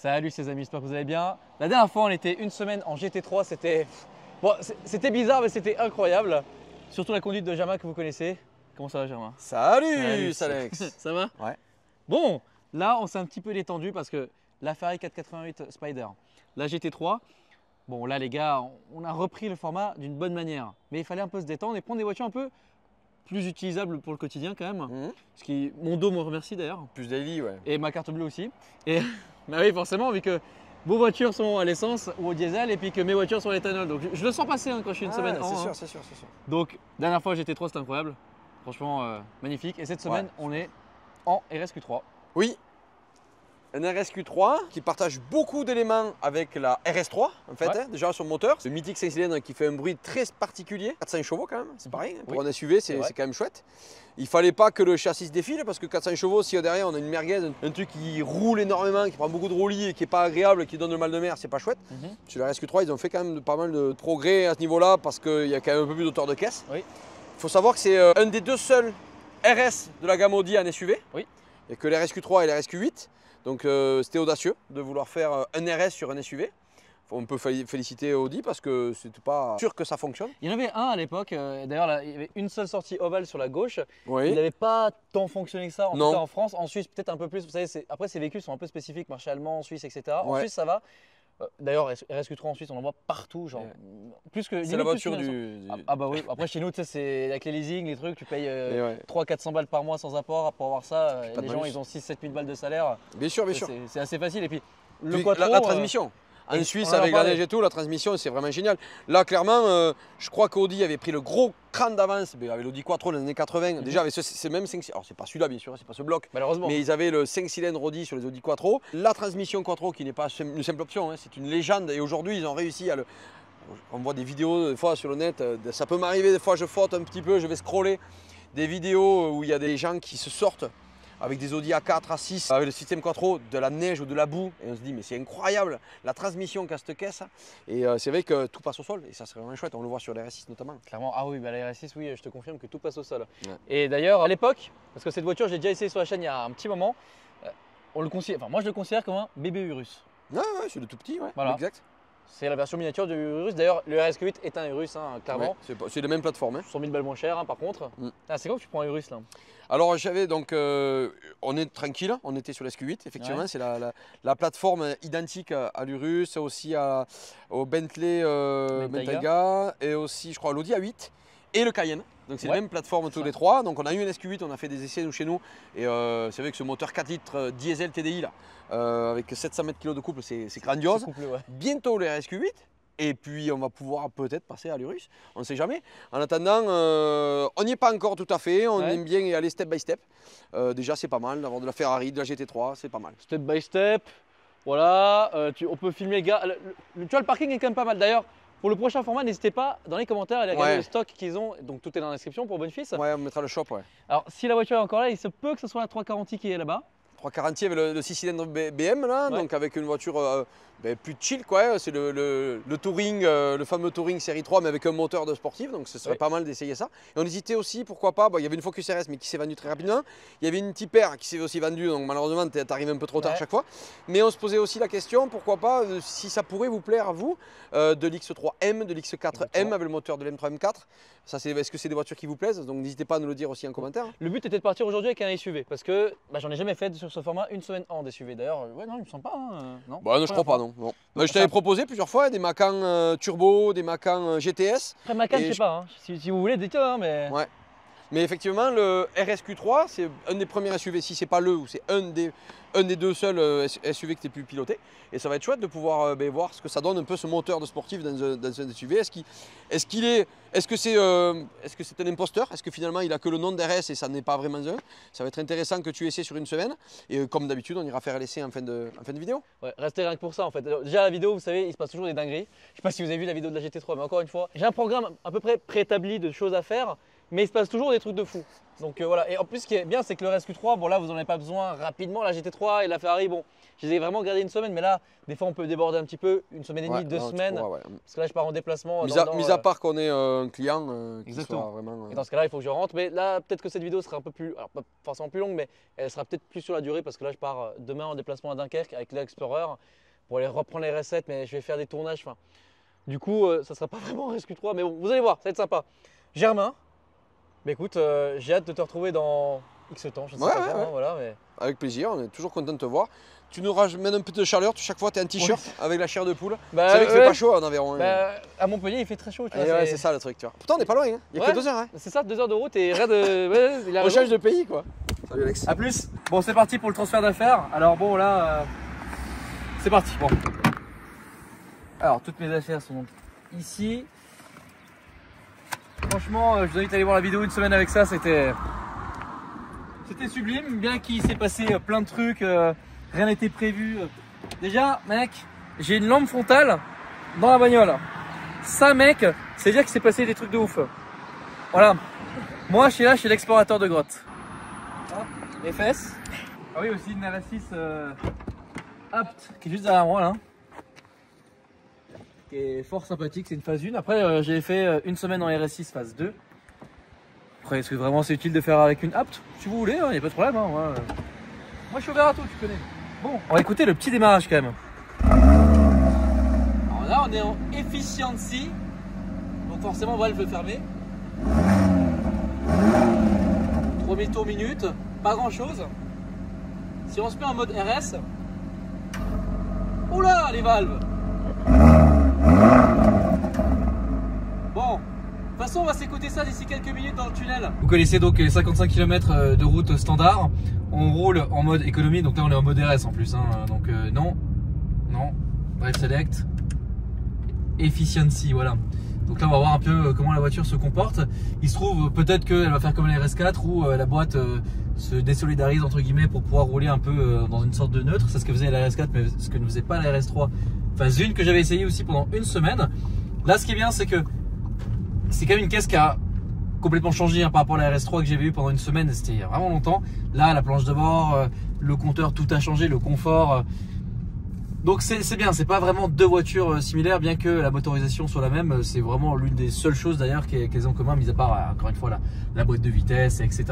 Salut les amis, j'espère que vous allez bien. La dernière fois on était une semaine en GT3, c'était bizarre mais c'était incroyable. Surtout la conduite de Germain que vous connaissez. Comment ça va Germain? Salut Alex. Ça va? Ouais. Bon, là on s'est un petit peu détendu parce que la Ferrari 488 Spider, la GT3, bon là les gars, on a repris le format d'une bonne manière. Mais il fallait un peu se détendre et prendre des voitures un peu plus utilisables pour le quotidien quand même. Ce qui, mon dos me remercie d'ailleurs. Plus daily, ouais. Et ma carte bleue aussi. Et bah oui, forcément, vu que vos voitures sont à l'essence ou au diesel et puis que mes voitures sont à l'éthanol. Donc je le sens passer hein, quand je suis une semaine en. C'est sûr, hein. c'est sûr. Donc, dernière fois GT3, c'était incroyable. Franchement, magnifique. Et cette semaine, on est en RSQ3. Oui. Un RSQ3 qui partage beaucoup d'éléments avec la RS3 en fait, Ouais. déjà sur le moteur. Ce mythique 5 cylindres qui fait un bruit très particulier, 400 chevaux quand même, c'est pareil. Pour Oui. un SUV, c'est quand même chouette. Il fallait pas que le châssis se défile parce que 400 chevaux, si derrière on a une merguez, un truc qui roule énormément, qui prend beaucoup de roulis et qui est pas agréable, qui donne le mal de mer, c'est pas chouette. Sur la RSQ3, ils ont fait quand même pas mal de progrès à ce niveau-là parce qu'il y a quand même un peu plus d'auteur de caisse. Oui. Il faut savoir que c'est un des deux seuls RS de la gamme Audi en SUV. Oui. Il n'y a que l'RSQ3 et l'RSQ8. Donc c'était audacieux de vouloir faire un RS sur un SUV. On peut féliciter Audi parce que c'était pas sûr que ça fonctionne. Il y en avait un à l'époque. D'ailleurs, là, il y avait une seule sortie ovale sur la gauche. Oui. Il n'avait pas tant fonctionné que ça. En Non. tout cas, en France, en Suisse, peut-être un peu plus. Vous savez, après, ces véhicules sont un peu spécifiques, marché allemand, Suisse, etc. En Ouais. Suisse, ça va. D'ailleurs, RSQ3 en Suisse, on en voit partout. Genre, plus que. C'est la voiture du. Ah bah oui, après chez nous, tu sais, c'est avec les leasing, les trucs, tu payes Et ouais. 300-400 balles par mois sans apport pour avoir ça. Pas de Les gens, bonus. ils ont 6-7 000 balles de salaire. Bien sûr, bien sûr. C'est assez facile. Et puis, le Puis, quattro, la transmission. En et Suisse, on en avec parlait. la neige et tout, la transmission, c'est vraiment génial. Là, clairement, je crois qu'Audi avait pris le gros cran d'avance avec l'Audi Quattro dans les années 80. Déjà, avec ce même 5 alors c'est pas celui-là, bien sûr, c'est pas ce bloc. Malheureusement. Mais ils avaient le 5 cylindres Audi sur les Audi Quattro. La transmission Quattro qui n'est pas une simple option, hein, c'est une légende. Et aujourd'hui, ils ont réussi à le. On voit des vidéos des fois sur le net, ça peut m'arriver, des fois je faute un petit peu, je vais scroller des vidéos où il y a des gens qui se sortent avec des Audi A4, A6, avec le système Quattro, de la neige ou de la boue. Et on se dit, mais c'est incroyable la transmission qu'a cette caisse. Et c'est vrai que tout passe au sol et ça serait vraiment chouette, on le voit sur les R6 notamment. Clairement, ah oui, bah la RS6, oui, je te confirme que tout passe au sol. Ouais. Et d'ailleurs, à l'époque, parce que cette voiture, j'ai déjà essayé sur la chaîne il y a un petit moment, on le considère, enfin, moi je le considère comme un bébé Urus. Ouais, c'est le tout petit, ouais, Voilà. exact. C'est la version miniature du Urus. D'ailleurs, le RSQ8 est un Urus, hein, clairement. Ouais, c'est la même plateforme. Hein. 100 000 balles moins cher, hein, par contre. Ah, c'est quand que tu prends un Urus là? Alors j'avais donc, on est tranquille, on était sur l'SQ8, effectivement, Ouais. c'est la plateforme identique à l'Urus, aussi au Bentley Bentayga et aussi je crois à l'Audi A8 et le Cayenne. Donc c'est Ouais, la même plateforme tous ça. les trois. Donc on a eu une SQ8, on a fait des essais chez nous et c'est vrai que ce moteur 4 litres diesel TDI là, avec 700 mètres kg de couple, c'est grandiose. Couplé, ouais. Bientôt le RSQ8. Et puis on va pouvoir peut-être passer à l'Urus, on ne sait jamais. En attendant, on n'y est pas encore tout à fait, on aime bien y aller step by step. Déjà c'est pas mal d'avoir de la Ferrari, de la GT3, c'est pas mal. Step by step. Voilà, on peut filmer les gars. Tu vois, le parking est quand même pas mal. D'ailleurs, pour le prochain format, n'hésitez pas dans les commentaires à aller regarder Ouais. le stock qu'ils ont. Donc tout est dans la description pour Bonne Fils. Ouais, on mettra le shop, ouais. Alors, si la voiture est encore là, il se peut que ce soit la 340i qui est là-bas. 340 avec le 6 cylindres BM là, Ouais. donc avec une voiture plus chill quoi, c'est le Touring, le fameux Touring série 3 mais avec un moteur de sportif, donc ce serait Oui. pas mal d'essayer ça. Et on hésitait aussi, pourquoi pas, il y avait une Focus RS mais qui s'est vendue très rapidement, il y avait une Type R qui s'est aussi vendue, donc malheureusement tu arrives un peu trop tard Ouais. chaque fois. Mais on se posait aussi la question, pourquoi pas, si ça pourrait vous plaire à vous, de l'X3M, de l'X4M Exactement. avec le moteur de l'M3 M4. Est-ce que c'est des voitures qui vous plaisent? Donc n'hésitez pas à nous le dire aussi en commentaire. Le but était de partir aujourd'hui avec un SUV parce que j'en ai jamais fait sur ce format une semaine en SUV. D'ailleurs, ouais, non, il me semble pas. Hein, non, Bah non, je crois pas, non. Bah, je t'avais proposé plusieurs fois des Macan Turbo, des Macan GTS. Après Macan, Et je sais pas. Hein. Si vous voulez, dites-le. Hein, mais... Ouais. Mais effectivement, le RSQ3, c'est un des premiers SUV, si c'est pas le, ou c'est un des deux seuls SUV que tu as pu piloter. Et ça va être chouette de pouvoir voir ce que ça donne un peu ce moteur de sportif dans un SUV. Est-ce que c'est un imposteur? Est-ce que finalement il a que le nom d'RS et ça n'est pas vraiment un? Ça va être intéressant que tu essaies sur une semaine. Et comme d'habitude, on ira faire l'essai en fin de vidéo. Ouais, restez rien que pour ça en fait. Déjà la vidéo, vous savez, il se passe toujours des dingueries. Je sais pas si vous avez vu la vidéo de la GT3, mais encore une fois, j'ai un programme à peu près préétabli de choses à faire. mais il se passe toujours des trucs de fou. Donc voilà, et en plus ce qui est bien c'est que le RSQ3, bon là vous n'en avez pas besoin rapidement, la GT3 et la Ferrari, bon je les ai vraiment gardés une semaine, mais là des fois on peut déborder un petit peu, une semaine et demie, 2 semaines, parce que là je pars en déplacement. Mis à part qu'on est un client qui exactement. soit vraiment… Et dans ce cas là il faut que je rentre, mais là peut-être que cette vidéo sera un peu plus, alors pas forcément plus longue, mais elle sera peut-être plus sur la durée, parce que là je pars demain en déplacement à Dunkerque avec l'Explorer pour aller reprendre les RS7, mais je vais faire des tournages, enfin du coup ça sera pas vraiment RSQ3, mais bon vous allez voir, ça va être sympa. Germain, bah écoute, j'ai hâte de te retrouver dans X temps, je sais pas quand, hein, voilà, mais… Avec plaisir, on est toujours content de te voir. Tu nous ramènes un peu de chaleur, chaque fois tu as un t-shirt avec la chair de poule. Bah, c'est vrai qu'il fait pas chaud en Aveyron. À Montpellier il fait très chaud. Ouais, c'est ça le truc, tu vois. Pourtant on n'est pas loin, hein. Il y a que 2 heures. Hein. C'est ça, 2 heures de route et rien de… il a on change de pays quoi. Salut Alex. A plus. Bon c'est parti pour le transfert d'affaires. Alors bon là, c'est parti. Bon. Alors toutes mes affaires sont donc ici. Franchement, je vous invite à aller voir la vidéo une semaine avec ça, c'était sublime, bien qu'il s'est passé plein de trucs, rien n'était prévu. Déjà, mec, j'ai une lampe frontale dans la bagnole. Ça, mec, c'est dire qu'il s'est passé des trucs de ouf. Voilà. Moi, je suis là, je suis l'explorateur de grotte. Les fesses. Ah oui, aussi une RS6 apte, qui est juste derrière moi là. Qui est fort sympathique, c'est une phase 1. Après, j'ai fait une semaine en RS6 phase 2. Après, est-ce que vraiment c'est utile de faire avec une apte? Si vous voulez, il n'y a pas de problème. Hein, moi, je suis ouvert à tout, tu connais. Bon, on va écouter le petit démarrage quand même. Alors là, on est en efficiency. Donc forcément, valve le fermer. 3000 tours minute, pas grand chose. Si on se met en mode RS, oula les valves. Bon, de toute façon on va s'écouter ça d'ici quelques minutes dans le tunnel. Vous connaissez donc les 55 km de route standard. On roule en mode économie, donc là on est en mode RS en plus, hein. Donc non, drive select, efficiency, voilà. Donc là on va voir un peu comment la voiture se comporte. Il se trouve peut-être qu'elle va faire comme la RS4 où la boîte se désolidarise entre guillemets pour pouvoir rouler un peu dans une sorte de neutre. C'est ce que faisait la RS4 mais ce que ne faisait pas la RS3 phase 1 que j'avais essayé aussi pendant une semaine. Là ce qui est bien c'est que c'est quand même une caisse qui a complètement changé par rapport à la RS3 que j'avais eu pendant une semaine, c'était il y a vraiment longtemps. Là la planche de bord, le compteur, tout a changé, le confort. Donc c'est bien, c'est pas vraiment deux voitures similaires, bien que la motorisation soit la même. C'est vraiment l'une des seules choses d'ailleurs qu'elles ont en commun, mis à part encore une fois la boîte de vitesse, etc.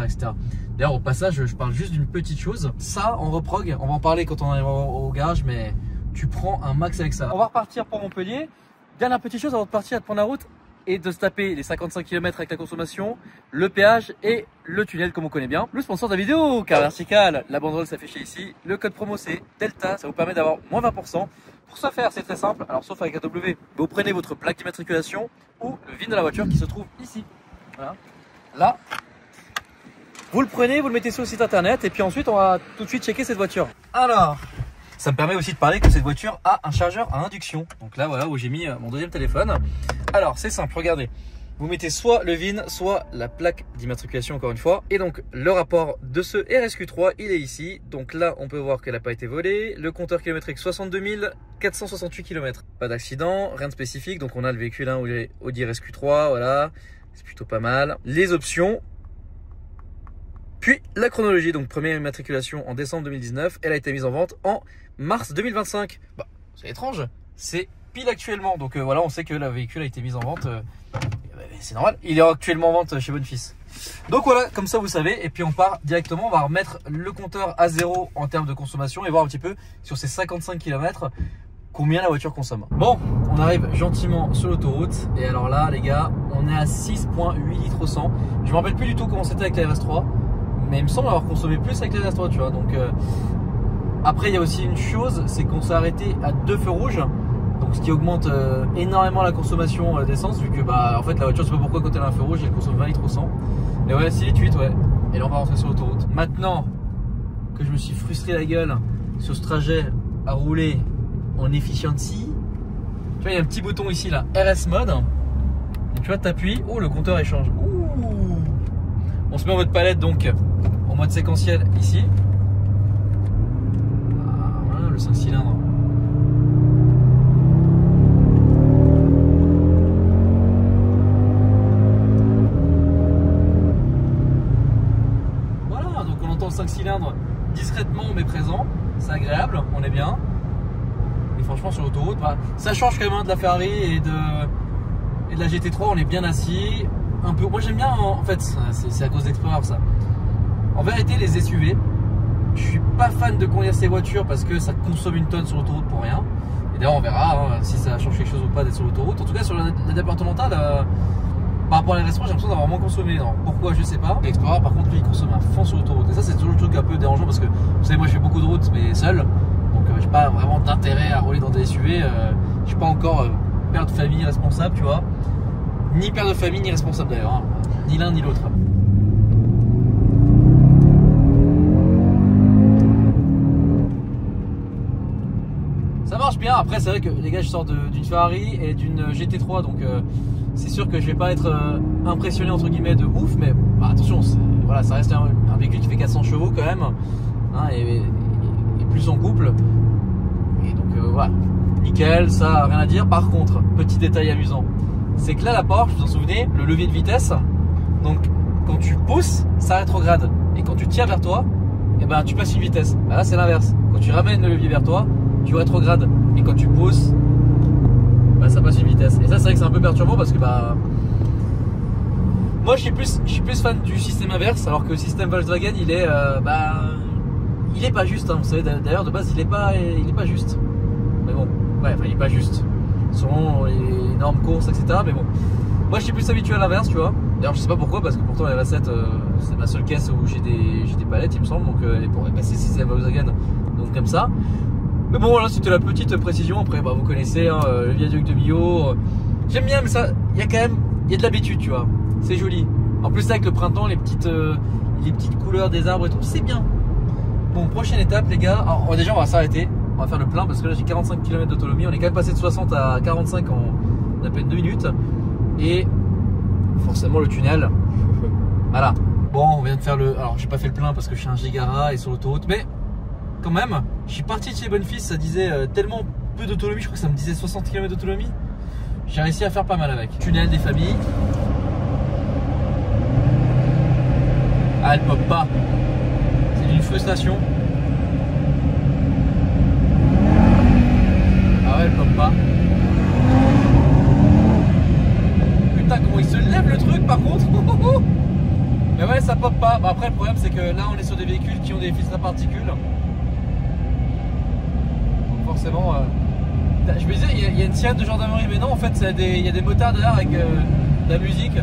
D'ailleurs au passage, je parle juste d'une petite chose. Ça en reprog, on va en parler quand on arrive au garage, mais tu prends un max avec ça. On va repartir pour Montpellier. Dernière petite chose avant de partir, de prendre la route et de se taper les 55 km avec la consommation, le péage et le tunnel comme on connaît bien. Le sponsor de la vidéo, Car Vertical, la banderole s'affiche ici. Le code promo c'est Delta, ça vous permet d'avoir moins 20%. Pour ce faire, c'est très simple, alors sauf avec un W, vous prenez votre plaque d'immatriculation ou le VIN de la voiture qui se trouve ici. Voilà. Là, vous le prenez, vous le mettez sur le site internet et puis ensuite on va tout de suite checker cette voiture. Alors, ça me permet aussi de parler que cette voiture a un chargeur à induction. Donc là, voilà où j'ai mis mon deuxième téléphone. Alors, c'est simple, regardez. Vous mettez soit le VIN, soit la plaque d'immatriculation, encore une fois. Et donc, le rapport de ce RSQ3, il est ici. Donc là, on peut voir qu'elle n'a pas été volée. Le compteur kilométrique, 62 468 km. Pas d'accident, rien de spécifique. Donc, on a le véhicule, hein, Audi RSQ3, voilà. C'est plutôt pas mal. Les options. Puis la chronologie, donc première immatriculation en décembre 2019, elle a été mise en vente en mars 2025. Bah, c'est étrange, c'est pile actuellement, donc voilà, on sait que le véhicule a été mis en vente, c'est normal, il est actuellement en vente chez Bonefils. Donc voilà, comme ça vous savez, et puis on part directement, on va remettre le compteur à zéro en termes de consommation et voir un petit peu sur ces 55 km combien la voiture consomme. Bon, on arrive gentiment sur l'autoroute, et alors là les gars, on est à 6,8 litres au 100. Je me rappelle plus du tout comment c'était avec la RS3. Mais il me semble avoir consommé plus avec la RS3, tu vois. Donc après il y a aussi une chose, c'est qu'on s'est arrêté à 2 feux rouges, donc ce qui augmente énormément la consommation d'essence, vu que bah en fait la voiture, je sais pas pourquoi quand elle a un feu rouge elle consomme 20 litres au 100. Mais ouais, 6 litres 8, ouais. Et là on va rentrer sur l'autoroute. Maintenant que je me suis frustré la gueule sur ce trajet à rouler en efficiency, tu vois il y a un petit bouton ici là, RS mode. Donc tu vois, t'appuies, oh le compteur échange. Ouh. On se met en mode palette, donc en mode séquentiel ici. Ah, voilà le 5 cylindres. Et franchement sur l'autoroute, bah, ça change quand même de la Ferrari et de la GT3, on est bien assis. Un peu, moi j'aime bien, en fait, c'est à cause d'Explorer ça. En vérité, les SUV, je suis pas fan de conduire ces voitures parce que ça consomme une tonne sur l'autoroute pour rien. Et d'ailleurs, on verra hein, si ça change quelque chose ou pas d'être sur l'autoroute. En tout cas, sur la départementale, par rapport à l'R-S3, j'ai l'impression d'avoir moins consommé. Alors, pourquoi, je sais pas. L'Explorer, par contre, lui, il consomme à fond sur l'autoroute. Et ça, c'est toujours le truc un peu dérangeant parce que, vous savez, moi, je fais beaucoup de routes, mais seul. Donc, j'ai pas vraiment d'intérêt à rouler dans des SUV. Je suis pas encore père de famille responsable, tu vois. Ni père de famille, ni responsable d'ailleurs. Hein. Ni l'un, ni l'autre. Ça marche bien. Après, c'est vrai que les gars, je sors d'une Ferrari et d'une GT3, donc c'est sûr que je vais pas être impressionné entre guillemets de ouf, mais bah, attention, voilà, ça reste un véhicule qui fait 400 chevaux quand même, hein, et plus en couple. Et donc voilà, nickel, ça rien à dire. Par contre, petit détail amusant, c'est que là la Porsche, vous vous en souvenez, le levier de vitesse, donc quand tu pousses, ça rétrograde, et quand tu tires vers toi, et ben tu passes une vitesse. Bah, là c'est l'inverse. Quand tu ramènes le levier vers toi, tu rétrogrades, et quand tu pousses, bah, ça passe une vitesse. Et ça c'est vrai que c'est un peu perturbant parce que bah moi je suis plus fan du système inverse, alors que le système Volkswagen il est il est pas juste, hein. Vous savez d'ailleurs de base il est pas juste. Mais bon, ouais, enfin il est pas juste selon les normes courses, etc. Mais bon, moi je suis plus habitué à l'inverse, tu vois. D'ailleurs je sais pas pourquoi, parce que pourtant la R7 c'est ma seule caisse où j'ai des palettes il me semble, donc pour passer le système Volkswagen, donc comme ça. Mais bon voilà, c'était la petite précision. Après bah, vous connaissez hein, le viaduc de Millau, j'aime bien, mais ça il y a quand même, il y a de l'habitude, tu vois, c'est joli. En plus là, avec le printemps, les petites couleurs des arbres et tout, c'est bien. Bon, prochaine étape les gars. Alors, déjà on va s'arrêter, on va faire le plein parce que là j'ai 45 km d'autonomie. On est quand même passé de 60 à 45 en à peine 2 minutes. Et forcément le tunnel. Voilà. Bon, on vient de faire le... Alors j'ai pas fait le plein parce que je suis un gigara et sur l'autoroute, mais quand même, je suis parti de chez Bonfils, ça disait tellement peu d'autonomie, je crois que ça me disait 60 km d'autonomie. J'ai réussi à faire pas mal avec. Tunnel des familles. Ah, elle pop pas. C'est d'une frustration. Ah ouais, elle pop pas. Putain, comment il se lève le truc par contre. Mais ouais, ça pop pas. Bah, après, le problème c'est que là, on est sur des véhicules qui ont des filtres à particules. Donc forcément, je me disais, il y a une sirène de gendarmerie, mais non, en fait, il y a des motards derrière avec de la musique.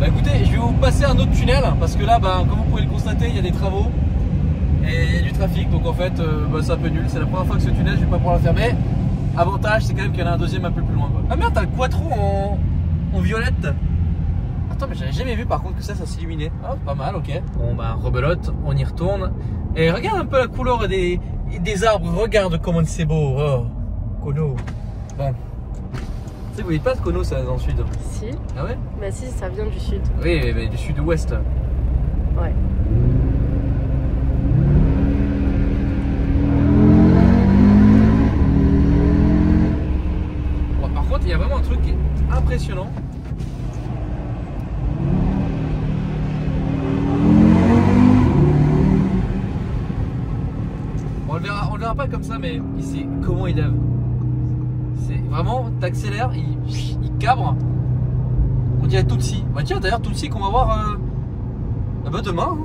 Bah écoutez, je vais vous passer un autre tunnel parce que là, bah, comme vous pouvez le constater, il y a des travaux et il y a du trafic, donc en fait, bah, c'est un peu nul. C'est la première fois que ce tunnel, je vais pas pouvoir le faire, mais avantage, c'est quand même qu'il y en a un deuxième un peu plus loin, quoi. Ah merde, t'as le quattro en violette. Attends, mais j'avais jamais vu par contre que ça s'illuminait. Ah, pas mal, ok. Bon bah rebelote, on y retourne. Et regarde un peu la couleur des arbres, regarde comment c'est beau. Oh, Kono. Bon. Tu sais, vous voyez pas ce Kono, ça dans le sud? Si. Ah ouais? Bah si, ça vient du sud. Oui, mais du sud-ouest. Ouais. Bon, par contre, il y a vraiment un truc qui est impressionnant. On le verra pas comme ça, mais ici, comment il lève. C'est vraiment, t'accélères, il cabre. On dirait Tutsi. Bah tiens, d'ailleurs Tutsi qu'on va voir bah demain. Hein.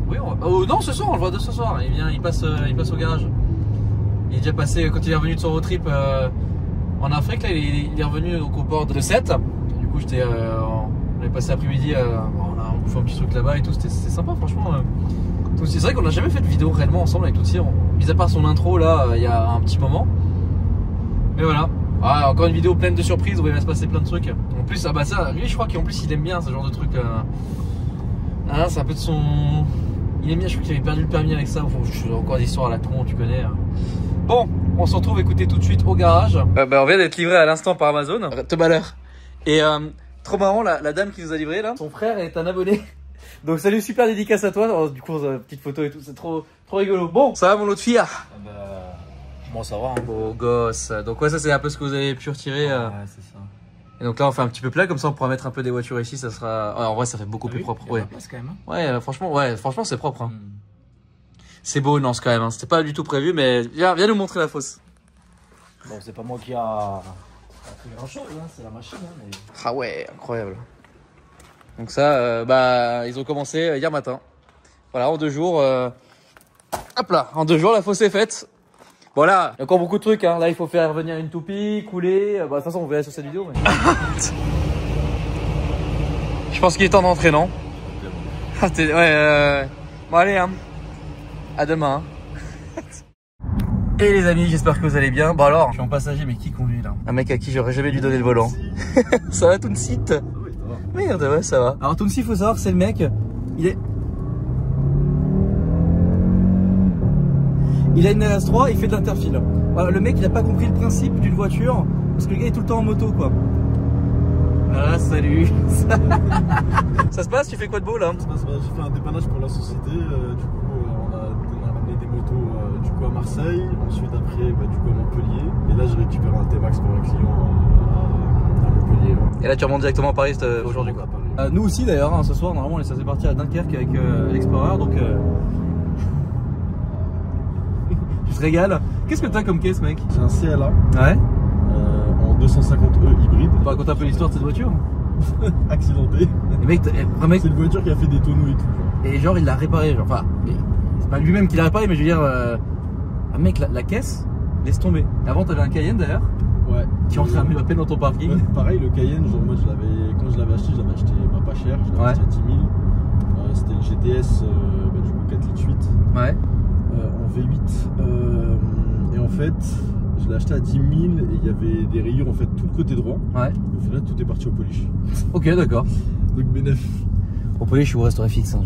Oui, oh, non, ce soir, on le voit de ce soir. Il passe au garage. Il est déjà passé, quand il est revenu de son road trip en Afrique, là, il est revenu donc, au port de Sète. Du coup, on est passé l'après-midi, on a fait un petit truc là-bas et tout, c'était sympa franchement. C'est vrai qu'on n'a jamais fait de vidéo réellement ensemble avec Tutsi, mis à part son intro là, il y a un petit moment. Mais voilà, ah, encore une vidéo pleine de surprises où il va se passer plein de trucs. En plus, ah bah ça, lui je crois qu'en plus il aime bien ce genre de truc. Ah, c'est un peu de son... Il aime bien, je crois qu'il avait perdu le permis avec ça. Enfin, encore des histoires à la con, tu connais. Bon, on se retrouve écouter tout de suite au garage. Bah, on vient d'être livré à l'instant par Amazon. Te malheur. Et trop marrant, la dame qui nous a livré là, son frère est un abonné. Donc salut, super dédicace à toi. Alors, du coup, petite photo et tout, c'est trop rigolo. Bon, ça va mon autre fille? Bon, ça va. Hein. Beau gosse. Donc ouais, ça c'est un peu ce que vous avez pu retirer. Ouais, c'est ça. Et donc là, on fait un petit peu plat, comme ça on pourra mettre un peu des voitures ici. Ça sera. En vrai, ça fait beaucoup plus propre. Ouais. Place, quand même, hein. Ouais, franchement, c'est propre. Hein. C'est beau, non, quand même. Hein. C'était pas du tout prévu, mais viens nous montrer la fosse. Bon, c'est pas moi qui a fait grand chose, hein, c'est la machine. Hein, mais... Ah ouais, incroyable. Donc ça, bah, ils ont commencé hier matin. Voilà, en 2 jours. Hop là, en 2 jours, la fosse est faite. Voilà, il y a encore beaucoup de trucs. Hein. Là, il faut faire venir une toupie, couler. Bah, de toute façon, on verra sur cette vidéo. Mais... Je pense qu'il est temps d'entrer, non? Ouais, bon, allez, hein. À demain. Hein. Et les amis, j'espère que vous allez bien. Bon alors, je suis en passager, mais qui conduit là? Un mec à qui j'aurais jamais dû donner le volant. Ça va, Tounsi? Merde, ouais, ça va. Alors, Tounsi, il faut savoir, c'est le mec, il a une RS3, il fait de l'interfile. Voilà, le mec, il a pas compris le principe d'une voiture, parce que le gars est tout le temps en moto, quoi. Ah, salut. Ça se passe? Tu fais quoi de beau là? J'ai fait un dépannage pour la société, du coup on a ramené des motos du coup à Marseille, ensuite après du coup à Montpellier, et là je récupère un T-Max pour un client à Montpellier. Et là tu remontes directement à Paris aujourd'hui quoi. Nous aussi d'ailleurs, hein, ce soir normalement on est censé partir à Dunkerque avec l'Explorer, donc tu te régales. Qu'est-ce que t'as comme caisse mec? J'ai un CLA. Ouais. En 250e hybride. Tu racontes un peu l'histoire de cette voiture? Accidenté. Et mec, C'est une voiture qui a fait des tonneaux et tout. Et genre il l'a réparé, genre, enfin, c'est pas lui-même qui l'a réparé, mais je veux dire, mec, la caisse, laisse tomber. Avant t'avais un Cayenne d'ailleurs. Ouais. Qui rentrait à peine dans ton parking. Ouais, pareil, le Cayenne, genre moi quand je l'avais acheté pas cher, je l'avais acheté à 10 000. C'était le GTS, du coup 4 litres 8. Ouais. En V8. Et en fait, je l'ai acheté à 10 000 et il y avait des rayures en fait tout le côté droit. Ouais. Au final, tout est parti au polish. Ok, d'accord. Donc bénéf. Au polish, je vous resterai fixe. Hein,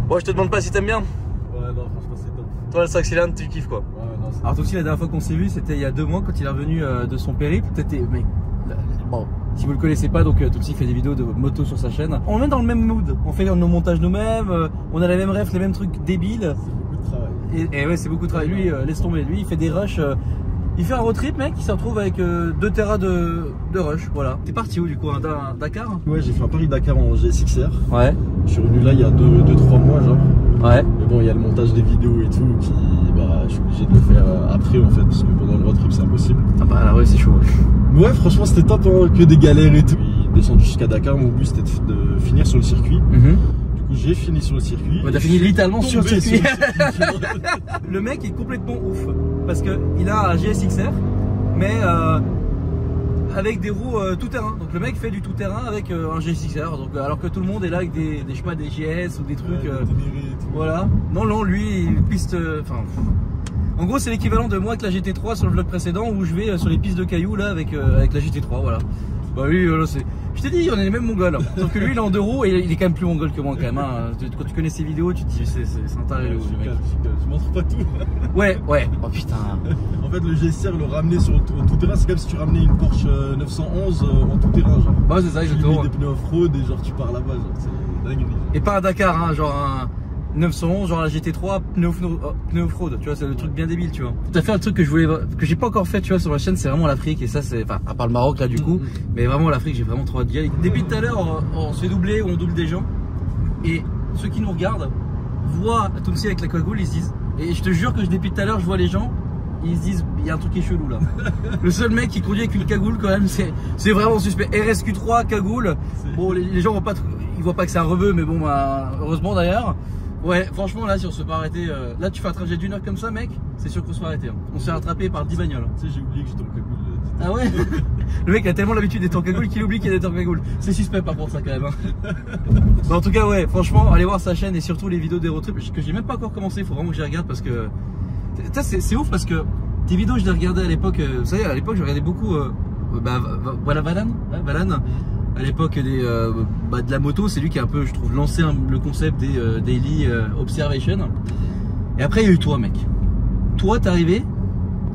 Bon, je te demande pas si t'aimes bien. Ouais, non, franchement, c'est top. Toi, le 5 cylindres, tu kiffes quoi. Ouais, non, alors, toi aussi, la dernière fois qu'on s'est vu, c'était il y a 2 mois quand il est revenu de son périple. Mais bon, si vous le connaissez pas, donc Tounsi fait des vidéos de moto sur sa chaîne. On est dans le même mood. On fait nos montages nous-mêmes. On a les mêmes rêves, les mêmes trucs débiles. C'est beaucoup de travail. Et ouais, c'est beaucoup de travail. Lui, laisse tomber. Lui, il fait des rushs. Il fait un road trip, mec. Il se retrouve avec 2 terras de rush. Voilà. T'es parti où du coup? Dakar? Ouais, j'ai fait un Paris-Dakar en GSX-R. Ouais. Je suis revenu là il y a 2-3 mois, genre. Ouais. Mais bon, il y a le montage des vidéos et tout qui. Je suis obligé de le faire après en fait, parce que pendant le road trip c'est impossible. Ah bah là, ouais, c'est chaud. Mais ouais, franchement, c'était top, hein, que des galères et tout. Descendu jusqu'à Dakar, mon but c'était de finir sur le circuit. Du coup, j'ai fini sur le circuit. Ouais, t'as fini littéralement sur le circuit. Le Le mec est complètement ouf parce que il a un GSX-R, mais avec des roues tout terrain. Donc le mec fait du tout terrain avec un GSX-R. Donc alors que tout le monde est là avec des je sais pas, des GS ou des trucs. Voilà. Non, lui, piste. Enfin. En gros, c'est l'équivalent de moi avec la GT3 sur le vlog précédent où je vais sur les pistes de cailloux là avec la GT3. Voilà. Bah lui, c'est. Je t'ai dit, on est les mêmes mongols. Sauf que lui, il est en 2 roues et il est quand même plus mongol que moi quand même. Hein. Quand tu connais ses vidéos, tu te dis, c'est un taré le mec. Je montre pas tout. Ouais. Oh putain. En fait, le GSR, le ramener sur tout terrain, c'est comme si tu ramenais une Porsche 911 en tout terrain, genre. Ouais, c'est ça, exactement. Tu mets des pneus off-road et genre tu pars là-bas, genre c'est dinguerie. Et pas un Dakar, hein, genre un 911, genre la GT3, pneu off-road, tu vois, c'est le truc bien débile, tu vois. T'as fait un truc que j'ai pas encore fait, tu vois, sur ma chaîne, c'est vraiment l'Afrique, et ça, c'est, enfin, à part le Maroc, là, du coup, mais vraiment l'Afrique, j'ai vraiment trop hâte d'y aller. Depuis tout à l'heure, on se fait doubler, ou on double des gens, et ceux qui nous regardent voient Tounsi avec la cagoule, ils se disent, et je te jure que depuis tout à l'heure, je vois les gens, ils se disent, il y a un truc qui est chelou là. Le seul mec qui conduit avec une cagoule, quand même, c'est vraiment suspect. RSQ3, cagoule, bon, les gens ils voient pas que c'est un rebeu, mais bon, bah, heureusement d'ailleurs. Ouais, franchement, là, si on se fait pas arrêter, là, tu fais un trajet d'1 heure comme ça, mec, c'est sûr qu'on se fait arrêter. Hein. On se fait rattraper par 10 bagnoles. Tu sais, j'ai oublié que j'étais en cagoule. Ah ouais. Le mec a tellement l'habitude d'être en cagoule qu'il oublie qu'il est en cagoule. C'est suspect par contre, ça, quand même. Hein. En tout cas, ouais, franchement, allez voir sa chaîne et surtout les vidéos des road trips que j'ai même pas encore commencé. Il faut vraiment que je les regarde parce que. C'est ouf parce que tes vidéos, je les regardais à l'époque. Vous savez, à l'époque, je regardais beaucoup. Voilà, Valan. À l'époque de la moto, c'est lui qui a un peu, je trouve, lancé le concept des daily observation. Et après, il y a eu toi, mec. Toi, t'es arrivé,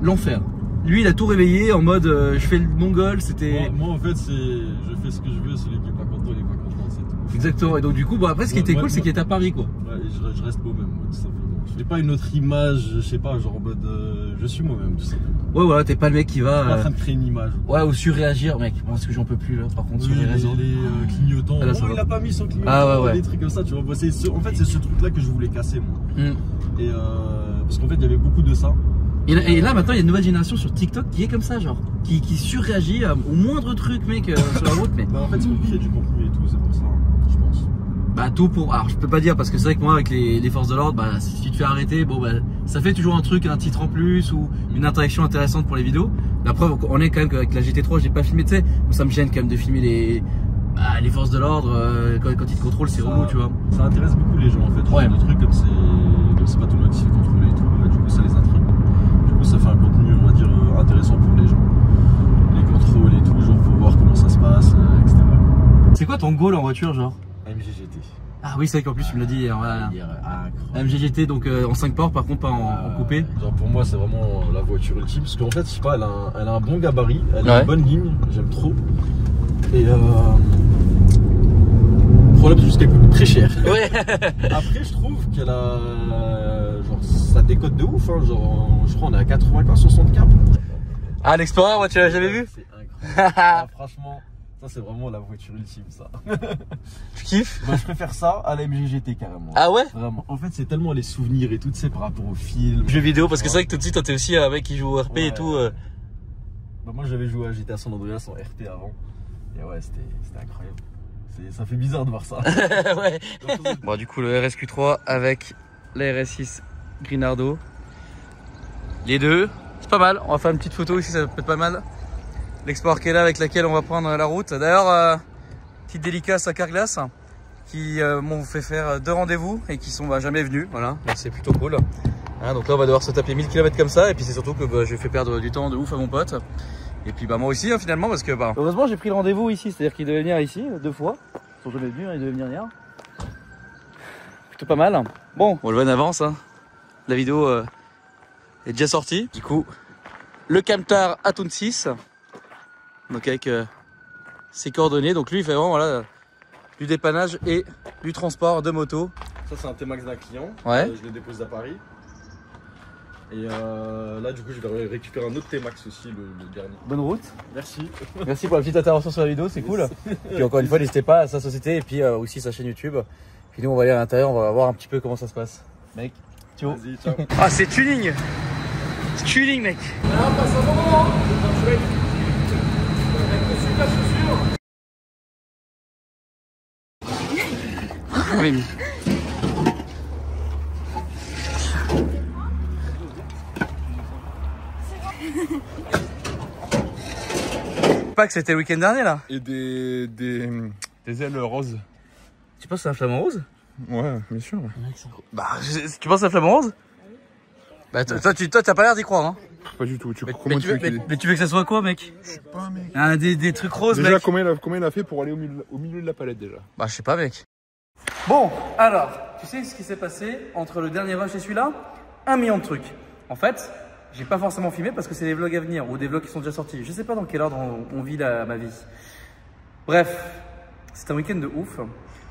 l'enfer. Lui, il a tout réveillé en mode je fais le mongol, c'était. Moi, en fait, je fais ce que je veux, celui qui est pas content, il est pas content, c'est tout. Exactement. Et donc, du coup, bon, après, ce qui était cool, c'est qu'il était à Paris, quoi. Ouais, et je reste moi-même, moi, tout simplement. Je fais pas une autre image, je sais pas, genre en mode je suis moi-même, tout simplement. Ouais, voilà, t'es pas le mec qui va. Pas en train de créer une image. Ouais, ou surréagir, mec. Moi, parce que j'en peux plus là, par contre, sur les réseaux. Les clignotants. Ah, là, ça Oh, va. il a pas mis son clignotant. Ah, ouais. Des trucs comme ça, tu vois. En fait, c'est ce truc-là que je voulais casser, moi. Mm. Et parce qu'en fait, il y avait beaucoup de ça. Et là, maintenant, il y a une nouvelle génération sur TikTok qui est comme ça, genre. Qui surréagit au moindre truc, mec, sur la route, mais. Bah, en fait, c'est pour créer du contenu et tout, c'est pour ça, je pense. Bah tout pour. Alors je peux pas dire parce que c'est vrai que moi avec les forces de l'ordre, bah si tu te fais arrêter, bon bah ça fait toujours un truc, un titre en plus ou une interaction intéressante pour les vidéos. La preuve, on est quand même avec la GT3, j'ai pas filmé, tu sais, ça me gêne quand même de filmer les forces de l'ordre quand ils te contrôlent, c'est relou, tu vois. Ça intéresse beaucoup les gens en fait. Ouais. Le truc comme c'est pas tout le monde qui se fait contrôler et tout, bah, du coup ça les intrigue. Du coup ça fait un contenu on va dire intéressant pour les gens. Les contrôles et tout, genre pour voir comment ça se passe, etc. C'est quoi ton goal en voiture, genre? MGGT. Ah oui, c'est vrai qu'en plus tu me l'as dit hier. Incroyable. MGGT donc en 5 ports, par contre pas en coupé. Genre pour moi c'est vraiment la voiture ultime parce qu'en fait je sais pas, elle a un bon gabarit, elle a Ouais. une bonne ligne, j'aime trop. Et le problème c'est juste qu'elle coûte très cher. Ouais. Après je trouve qu'elle a genre ça décote de ouf, hein. Genre je crois on est à 80K, 60K. Ah l'Explorer, moi tu l'as jamais vu? C'est incroyable. Ah, franchement, ça c'est vraiment la voiture ultime ça. Tu kiffes? Bah, je préfère ça à la MGGT carrément. Ah ouais? Vraiment. En fait c'est tellement les souvenirs et tout, tu sais, par rapport au film. Jeux vidéo, parce que c'est vrai que tout de suite toi t'es aussi un mec qui joue au RP et Ouais. tout. Bah, moi j'avais joué à GTA San Andreas en RP avant. Et ouais, c'était incroyable. Ça fait bizarre de voir ça. Ouais. Bon, du coup, le RSQ3 avec la RS6 Grinardo. Les deux, c'est pas mal. On va faire une petite photo ici, ça peut être pas mal. L'Explorer qui est là avec laquelle on va prendre la route. D'ailleurs, petite dédicace à Carglass qui m'ont fait faire 2 rendez-vous et qui sont jamais venus. Voilà, donc c'est plutôt cool. Hein, donc là, on va devoir se taper 1000 km comme ça. Et puis c'est surtout que j'ai fait perdre du temps de ouf à mon pote. Et puis moi aussi, hein, finalement, parce que heureusement, j'ai pris le rendez-vous ici. C'est-à-dire qu'il devait venir ici 2 fois. Ils sont jamais venus, hein, il devait venir hier. Plutôt pas mal. Bon, on le voit en avance. Hein. La vidéo est déjà sortie. Du coup, le Camtar Atoon 6. Donc avec ses coordonnées. Donc lui, il fait vraiment voilà, du dépannage et du transport de moto. Ça c'est un T-Max d'un client. Ouais. Je le dépose à Paris. Et là du coup je vais récupérer un autre T-Max aussi, le dernier. Bonne route. Merci. Merci pour la petite intervention sur la vidéo, c'est cool. Puis encore une fois, n'hésitez pas à sa société et puis aussi sa chaîne YouTube. Puis nous, on va aller à l'intérieur, on va voir un petit peu comment ça se passe. Mec, ciao. Vas-y, ciao. Ah, c'est tuning. C'est tuning, mec. Oui, mais... Pas que c'était le week-end dernier là. Et des ailes roses. Tu penses à un flamant rose? Ouais, bien sûr. Bah, tu penses à un flamant rose? Bah, toi, t'as pas l'air d'y croire, hein. Pas du tout. Mais tu veux que ça soit quoi, mec? Je sais pas, mec. Ah, des trucs roses, Déjà, mec. combien il a fait pour aller au milieu de la palette déjà? Bah, je sais pas, mec. Bon, alors, tu sais ce qui s'est passé entre le dernier rush et celui-là? 1 million de trucs. En fait, j'ai pas forcément filmé parce que c'est des vlogs à venir ou des vlogs qui sont déjà sortis. Je sais pas dans quel ordre on vit ma vie. Bref, c'est un week-end de ouf.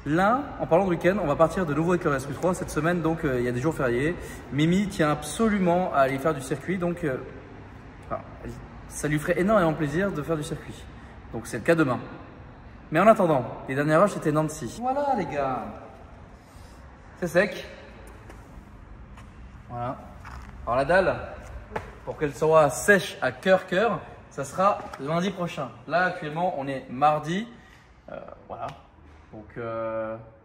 Là, en parlant de week-end, on va partir de nouveau avec le RSQ3 cette semaine, donc il y a des jours fériés. Mimi tient absolument à aller faire du circuit, donc ça lui ferait énormément plaisir de faire du circuit. Donc c'est le cas demain. Mais en attendant, les derniers rushs c'était Nancy. Voilà les gars, c'est sec. Voilà. Alors la dalle, pour qu'elle soit sèche à cœur, ça sera lundi prochain. Là actuellement on est mardi, voilà. Donc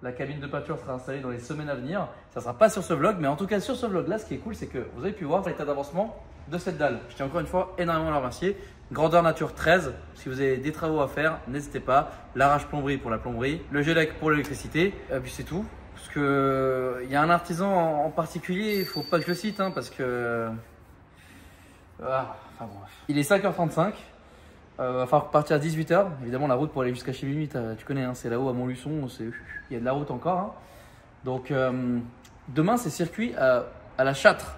la cabine de pâture sera installée dans les semaines à venir. Ça ne sera pas sur ce vlog, mais en tout cas sur ce vlog là, ce qui est cool, c'est que vous avez pu voir l'état d'avancement de cette dalle. Je tiens encore une fois énormément à la remercier. Grandeur nature 13, si vous avez des travaux à faire, n'hésitez pas. L'arrache plomberie pour la plomberie, le Gelec pour l'électricité, et puis c'est tout. Parce que il y a un artisan en particulier, il faut pas que je le cite, hein, parce que... enfin bref. Il est 5h35. Va falloir partir à 18h. Évidemment, la route pour aller jusqu'à chez Mimi, tu connais, hein, c'est là-haut à Montluçon. Il y a de la route encore. Hein. Donc, demain, c'est circuit à la Châtre.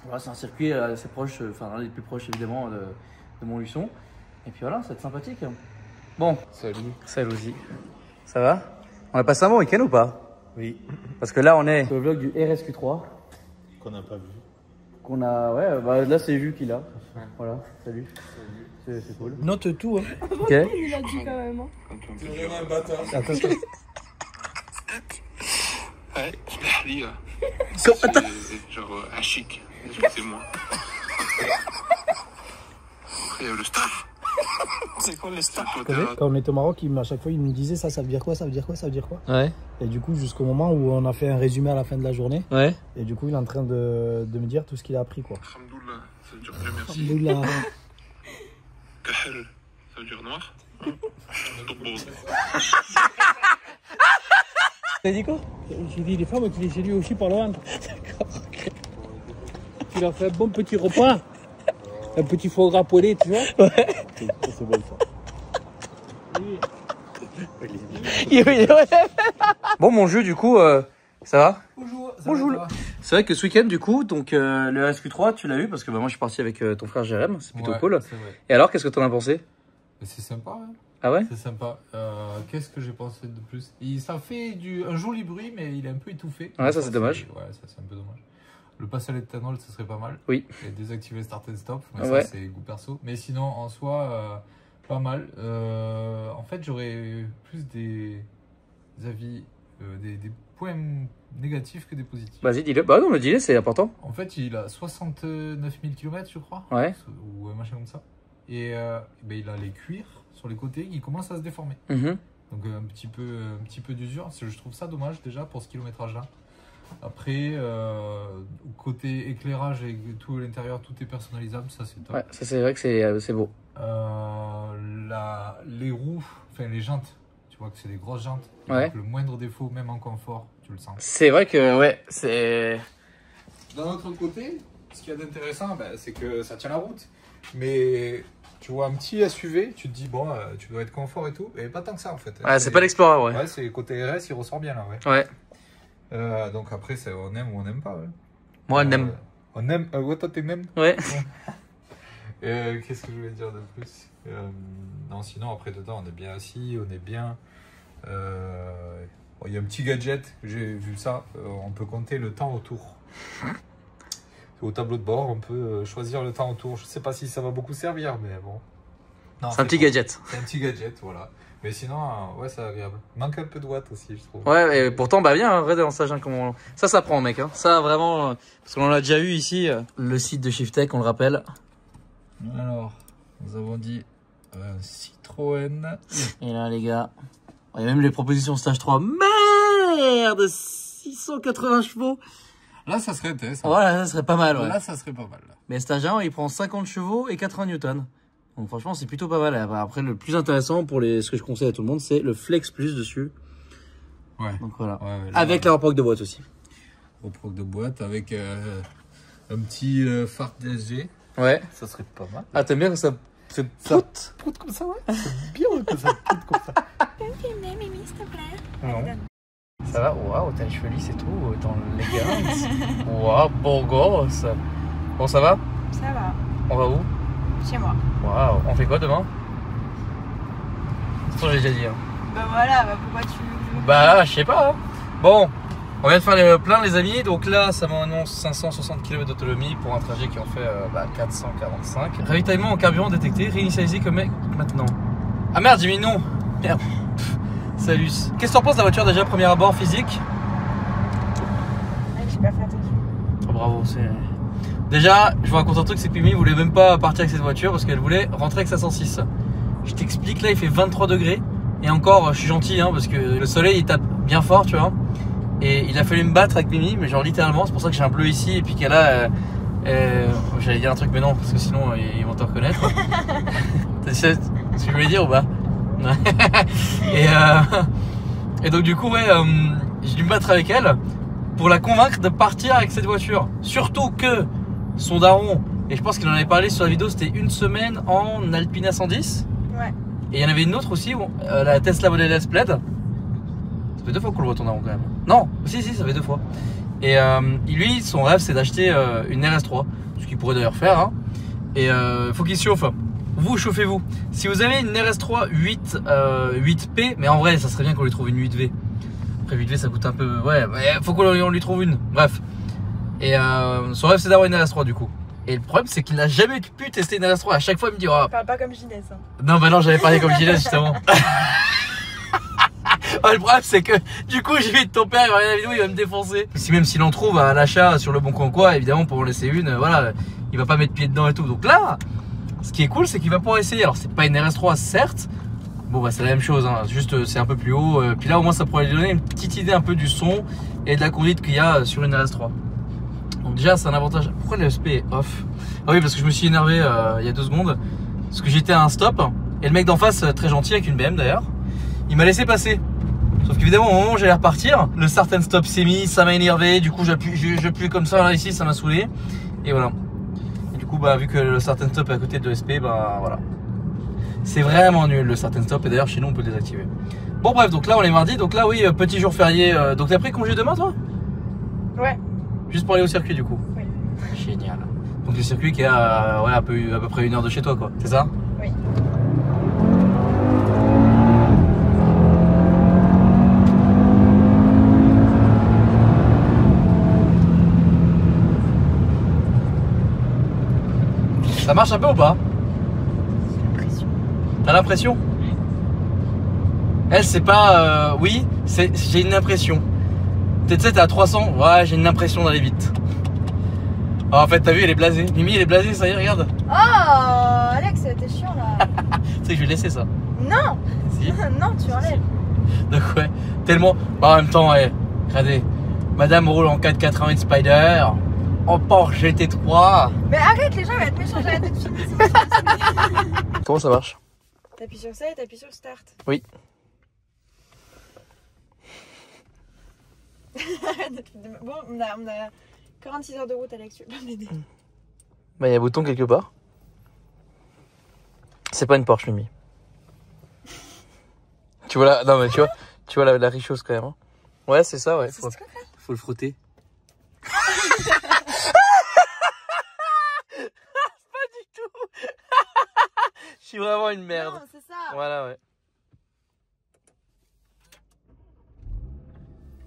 Voilà, c'est un circuit assez proche, enfin, l'un des plus proches évidemment de Montluçon. Et puis voilà, ça va être sympathique. Bon, Salut. salut aussi. Ça va? On a passé un bon week-end ou pas? Oui. Parce que là, on est sur le vlog du RSQ3. Qu'on n'a pas vu. qu'on a. Ouais, bah là c'est Jules qui l'a. Voilà, salut. C'est cool. Note tout, hein. Ok. Il a dit quand même. Hein. C'est vraiment un bâtard. Attends. Ouais, les gars. Comment C'est genre un chic, excusez-moi. Après, le staff. C'est quoi le staff? Quand on était au Maroc, à chaque fois, il nous disait ça veut dire quoi, ça veut dire quoi, ça veut dire quoi. Ouais. Et du coup, jusqu'au moment où on a fait un résumé à la fin de la journée. Ouais. Et du coup, il est en train de me dire tout ce qu'il a appris, quoi. Alhamdoulilah, ça veut dire Dieu merci. Alhamdoulilah. Kahel, ça veut dire noir. Tourboz. T'as dit quoi? J'ai dit les femmes qu'il est chez lui aussi par le ventre. Il a fait un bon petit repas. Un petit foie gras poêlé, tu vois. Ouais. C'est bon ça. Bon, mon jeu, du coup, ça va? Bonjour. Bonjour. C'est vrai que ce week-end, du coup, donc le RSQ3, tu l'as eu parce que bah, moi je suis parti avec ton frère Jérém, c'est plutôt cool. C'est vrai. Et alors, qu'est-ce que t'en as pensé? C'est sympa, hein. Ah ouais? C'est sympa. Qu'est-ce que j'ai pensé de plus? Ça fait un joli bruit, mais il est un peu étouffé. Ouais, ça c'est dommage. Ouais, ça c'est un peu dommage. Le pass à l'éthanol, ça serait pas mal. Oui. Et désactiver start and stop, mais Ouais. ça c'est goût perso. Mais sinon, en soi, pas mal. En fait, j'aurais plus des avis, des points négatifs que des positifs. Vas-y, dis-le. Bah non, mais dis-le, c'est important. En fait, il a 69 000 km, je crois. Ouais. Ou un machin comme ça. Et ben, il a les cuirs sur les côtés qui commencent à se déformer. Mhm. Donc un petit peu d'usure. Je trouve ça dommage déjà pour ce kilométrage-là. Après, côté éclairage et tout à l'intérieur, tout est personnalisable, ça c'est top. Ouais, ça c'est vrai que c'est beau. Les roues, enfin les jantes, tu vois que c'est des grosses jantes. Ouais. Donc, le moindre défaut, même en confort, tu le sens. C'est vrai que, ouais, c'est... D'un autre côté, ce qu'il y a d'intéressant, ben, c'est que ça tient la route. Mais tu vois un petit SUV, tu te dis, bon, tu dois être confort et tout. Et pas tant que ça en fait. Ouais, c'est pas l'Explorer, ouais. Ouais, c'est côté RS, il ressort bien là, ouais. Ouais. Donc après, on aime ou on n'aime pas. Ouais. Moi, on aime. On aime. Ouais, toi, t'aimes. Ouais. Qu'est-ce que je voulais dire de plus? Non, sinon, après, dedans, on est bien assis, on est bien. Il y a un petit gadget, j'ai vu ça. On peut compter le temps autour. Au tableau de bord, on peut choisir le temps autour. Je sais pas si ça va beaucoup servir, mais bon. C'est un petit gadget. C'est un petit gadget, voilà. Mais sinon, ouais, c'est agréable. Il manque un peu de watts aussi, je trouve. Ouais, et pourtant, bah bien, vrai dans le stage, hein, comment... Ça prend, mec. Hein. Ça, vraiment, parce qu'on l'a déjà eu ici, le site de Shiftech, on le rappelle. Alors, nous avons dit Citroën. Et là, les gars, il y a même les propositions stage 3. Merde, 680 chevaux. Là, ça serait intéressant. Voilà, ça serait pas mal, ouais. Là, ça serait pas mal. Là. Mais stage 1, il prend 50 chevaux et 80 newtons. Donc franchement, c'est plutôt pas mal. Après, le plus intéressant pour ce que je conseille à tout le monde, c'est le Flex Plus dessus. Ouais. Donc voilà. Ouais, là, avec la reproque de boîte aussi. Reproque de boîte avec un petit phare DSG. Ouais. Ça serait pas mal. Ah, t'aimes bien que ça proute comme ça, ouais. C'est bien que ça proute comme ça. Filmer, Mimi, s'il te plaît. Non. Ça va? Waouh, t'as les cheveux lisses et tout, dans l'élégance. Waouh, beau gosse. Bon, ça va? Ça va. On va où? Chez moi. Waouh, on fait quoi demain? C'est ce que j'ai déjà dit. Hein. Bah voilà, bah pourquoi tu... Bah, je sais pas. Hein. Bon, on vient de faire les pleins, les amis. Donc là, ça m'annonce 560 km d'autonomie pour un trajet qui en fait 445. Ravitaillement en carburant détecté, réinitialisé comme maintenant. Ah merde, j'ai mis non. Merde. Salut. Qu'est-ce que t'en penses de la voiture déjà, premier abord physique? J'ai pas fait attention. Oh, bravo, c'est... Déjà, je vous raconte un truc, c'est que Mimi voulait même pas partir avec cette voiture parce qu'elle voulait rentrer avec sa 106. Je t'explique, là il fait 23 degrés. Et encore, je suis gentil hein, parce que le soleil il tape bien fort, tu vois. Et il a fallu me battre avec Mimi, mais genre littéralement, c'est pour ça que j'ai un bleu ici et puis qu'elle a... j'allais dire un truc mais non, parce que sinon ils vont te reconnaître. Tu sais ce que je voulais dire ou pas? Et donc du coup, ouais, j'ai dû me battre avec elle pour la convaincre de partir avec cette voiture. Surtout que son daron, et je pense qu'il en avait parlé sur la vidéo, c'était une semaine en Alpina 110. Ouais. Et il y en avait une autre aussi, la Tesla Model S Plaid. Ça fait 2 fois qu'on le voit ton daron quand même. Non, si, ça fait 2 fois. Et lui, son rêve, c'est d'acheter une RS3, ce qu'il pourrait d'ailleurs faire. Hein. Et faut qu'il se chauffe. Vous, chauffez-vous. Si vous avez une RS3 8P, mais en vrai, ça serait bien qu'on lui trouve une 8V. Après 8V, ça coûte un peu... Ouais, faut qu'on lui trouve une. Bref. Et son rêve c'est d'avoir une RS3 du coup. Et le problème c'est qu'il n'a jamais pu tester une RS3. À chaque fois il me dit oh. Parle pas comme Ginès. Hein. Non bah non, j'avais parlé comme Ginès justement. Oh, le problème c'est que du coup j'ai vu ton père, il va regarder la vidéo, il va me défoncer. Si même s'il en trouve à l'achat sur le bon coin quoi, évidemment pour en laisser une, voilà, il va pas mettre pied dedans et tout. Donc là, ce qui est cool c'est qu'il va pouvoir essayer. Alors c'est pas une RS3 certes, bon bah c'est la même chose, hein. Juste c'est un peu plus haut. Puis là au moins ça pourrait lui donner une petite idée un peu du son et de la conduite qu'il y a sur une RS3. Donc déjà c'est un avantage. Pourquoi le SP est off? Ah oui, parce que je me suis énervé il y a 2 secondes. Parce que j'étais à un stop et le mec d'en face, très gentil avec une BM d'ailleurs, il m'a laissé passer. Sauf qu'évidemment, au moment où j'allais repartir, le start and stop s'est mis, ça m'a énervé. Du coup, j'appuie comme ça là ici, ça m'a saoulé. Et voilà. Et du coup, bah, vu que le start and stop est à côté de SP, bah voilà. C'est vraiment nul le start and stop. Et d'ailleurs, chez nous, on peut le désactiver. Bon, bref, donc là, on est mardi. Donc là, oui, petit jour férié. Donc, t'as pris congé demain, toi? Ouais. Juste pour aller au circuit, du coup? Oui. Génial. Donc, le circuit qui est à, ouais, à peu près 1 heure de chez toi, quoi. C'est ça? Oui. Ça marche un peu ou pas? T'as l'impression? Elle c'est pas oui, j'ai une impression. Tu sais, t'es à 300, ouais, j'ai une impression d'aller vite. Oh, en fait, t'as vu, elle est blasée. Mimi, elle est blasée, ça y est, regarde. Oh, Alex, t'es chiant là. Tu sais que je vais laisser ça. Non. Si. Non, tu enlèves. Donc ouais, tellement. Bah, en même temps, ouais, regardez. Madame roule en 488 Spider, en Porsche GT3. Mais arrête, les gens vont être méchants, j'arrête de te filmer. Comment ça marche? T'appuies sur ça et t'appuies sur Start. Oui. Bon, on a 46 heures de route, Alex, tu peux pas m'aider. Bah, il y a un bouton quelque part. C'est pas une Porsche, Mimi. Tu vois là, non mais tu vois la richose quand même. Hein. Ouais, c'est ça, ouais. Faut le frotter. Pas du tout. Je suis vraiment une merde. Non, c'est ça. Voilà, ouais.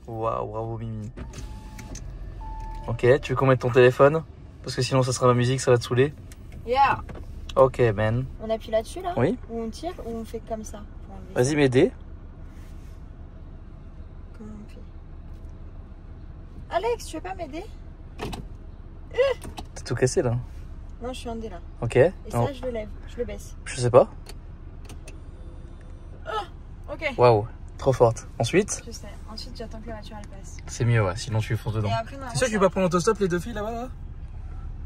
Waouh, bravo Mimi. Ok, tu veux qu'on mette ton téléphone? Parce que sinon ça sera ma musique, ça va te saouler. Yeah. Ok, man. On appuie là-dessus là? Oui. Ou on tire ou on fait comme ça? Vas-y, m'aider. Comment on fait? Alex, tu veux pas m'aider? T'es tout cassé là. Non, je suis en D là. Ok. Et non. ça, je le lève, je le baisse. Je sais pas. Ok. Waouh, trop forte. Ensuite? Je sais. Ensuite, j'attends que la voiture elle passe. C'est mieux, ouais, sinon tu fonces dedans. Et après, C'est sûr que tu peux pas prendre l'autostop les 2 filles là-bas là?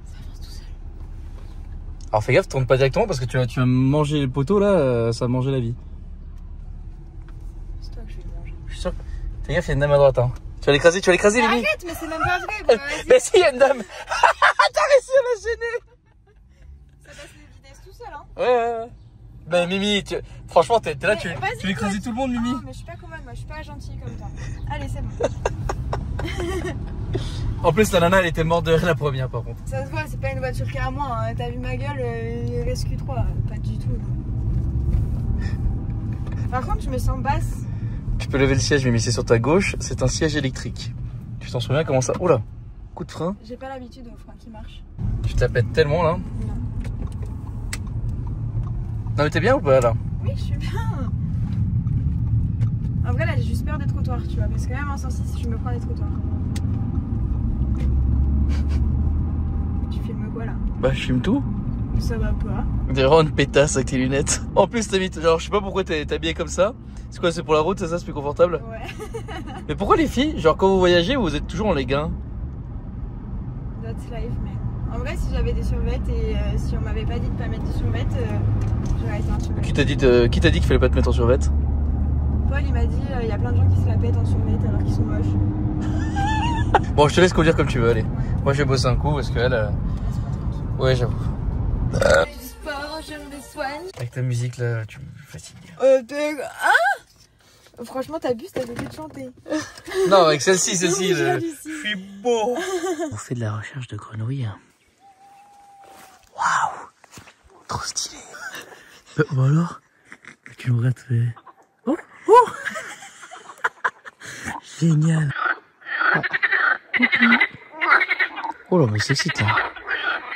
Ça avance tout seul. Alors fais gaffe, tourne pas directement parce que tu vas manger le poteau là, ça va manger la vie. C'est toi que je vais le manger. Je suis sûr. Fais gaffe, il y a une dame à droite. Hein. Tu vas l'écraser, Mais Mimi? arrête, mais c'est même pas vrai. Bah, vas-y. Mais si, il y a une dame. T'as réussi à la gêner. Ça passe les vitesses tout seul, hein. Ouais. Ben Mimi, franchement, t'es là, Mais tu vas-y, veux écraser tout le monde, Mimi. Non, mais je suis pas commode, moi, je suis pas gentille comme toi. Allez, c'est bon. En plus, la nana, elle était morte de rire la première, par contre. Ça se voit, c'est pas une voiture qui est à moi. Hein. T'as vu ma gueule, RSQ3, pas du tout. Par contre, je me sens basse. Tu peux lever le siège, Mimi, c'est sur ta gauche. C'est un siège électrique. Tu t'en souviens comment ça? Oula, coup de frein. J'ai pas l'habitude au frein qui marche. Tu te la pètes tellement là. Non. Non mais t'es bien ou pas là? Oui, je suis bien. En vrai, là, j'ai juste peur des trottoirs, tu vois. Parce que même en 106, je me prends des trottoirs. Tu filmes quoi là? Bah, je filme tout. Ça va pas. T'es vraiment une pétasse avec tes lunettes. En plus, t'as mis. Genre, je sais pas pourquoi t'es habillé comme ça. C'est quoi, c'est pour la route, c'est ça? C'est plus confortable? Ouais. Mais pourquoi les filles? Genre, quand vous voyagez, vous êtes toujours en leggings? That's life, man. En vrai, si j'avais des survêtements et si on m'avait pas dit de pas mettre des survêtements, j'aurais été un survêtement. Qui t'a dit qu'il fallait pas te mettre en survêt? Paul, il m'a dit il y a plein de gens qui se la pètent en survêtement alors qu'ils sont moches. Bon, je te laisse conduire comme tu veux, allez. Moi, je vais bosser un coup parce qu'elle. Ouais, j'avoue. Du sport, je me soigne. Avec ta musique là, tu me fatigues. Hein? Franchement, ta buse, t'as fait de chanter. Non, avec celle-ci, je J'hallucine. suis beau. On fait de la recherche de grenouilles. Waouh, trop stylé. Bon alors, tu me regardes, fais... Oh, oh. Génial. Oh là, mais c'est excitant. Ah,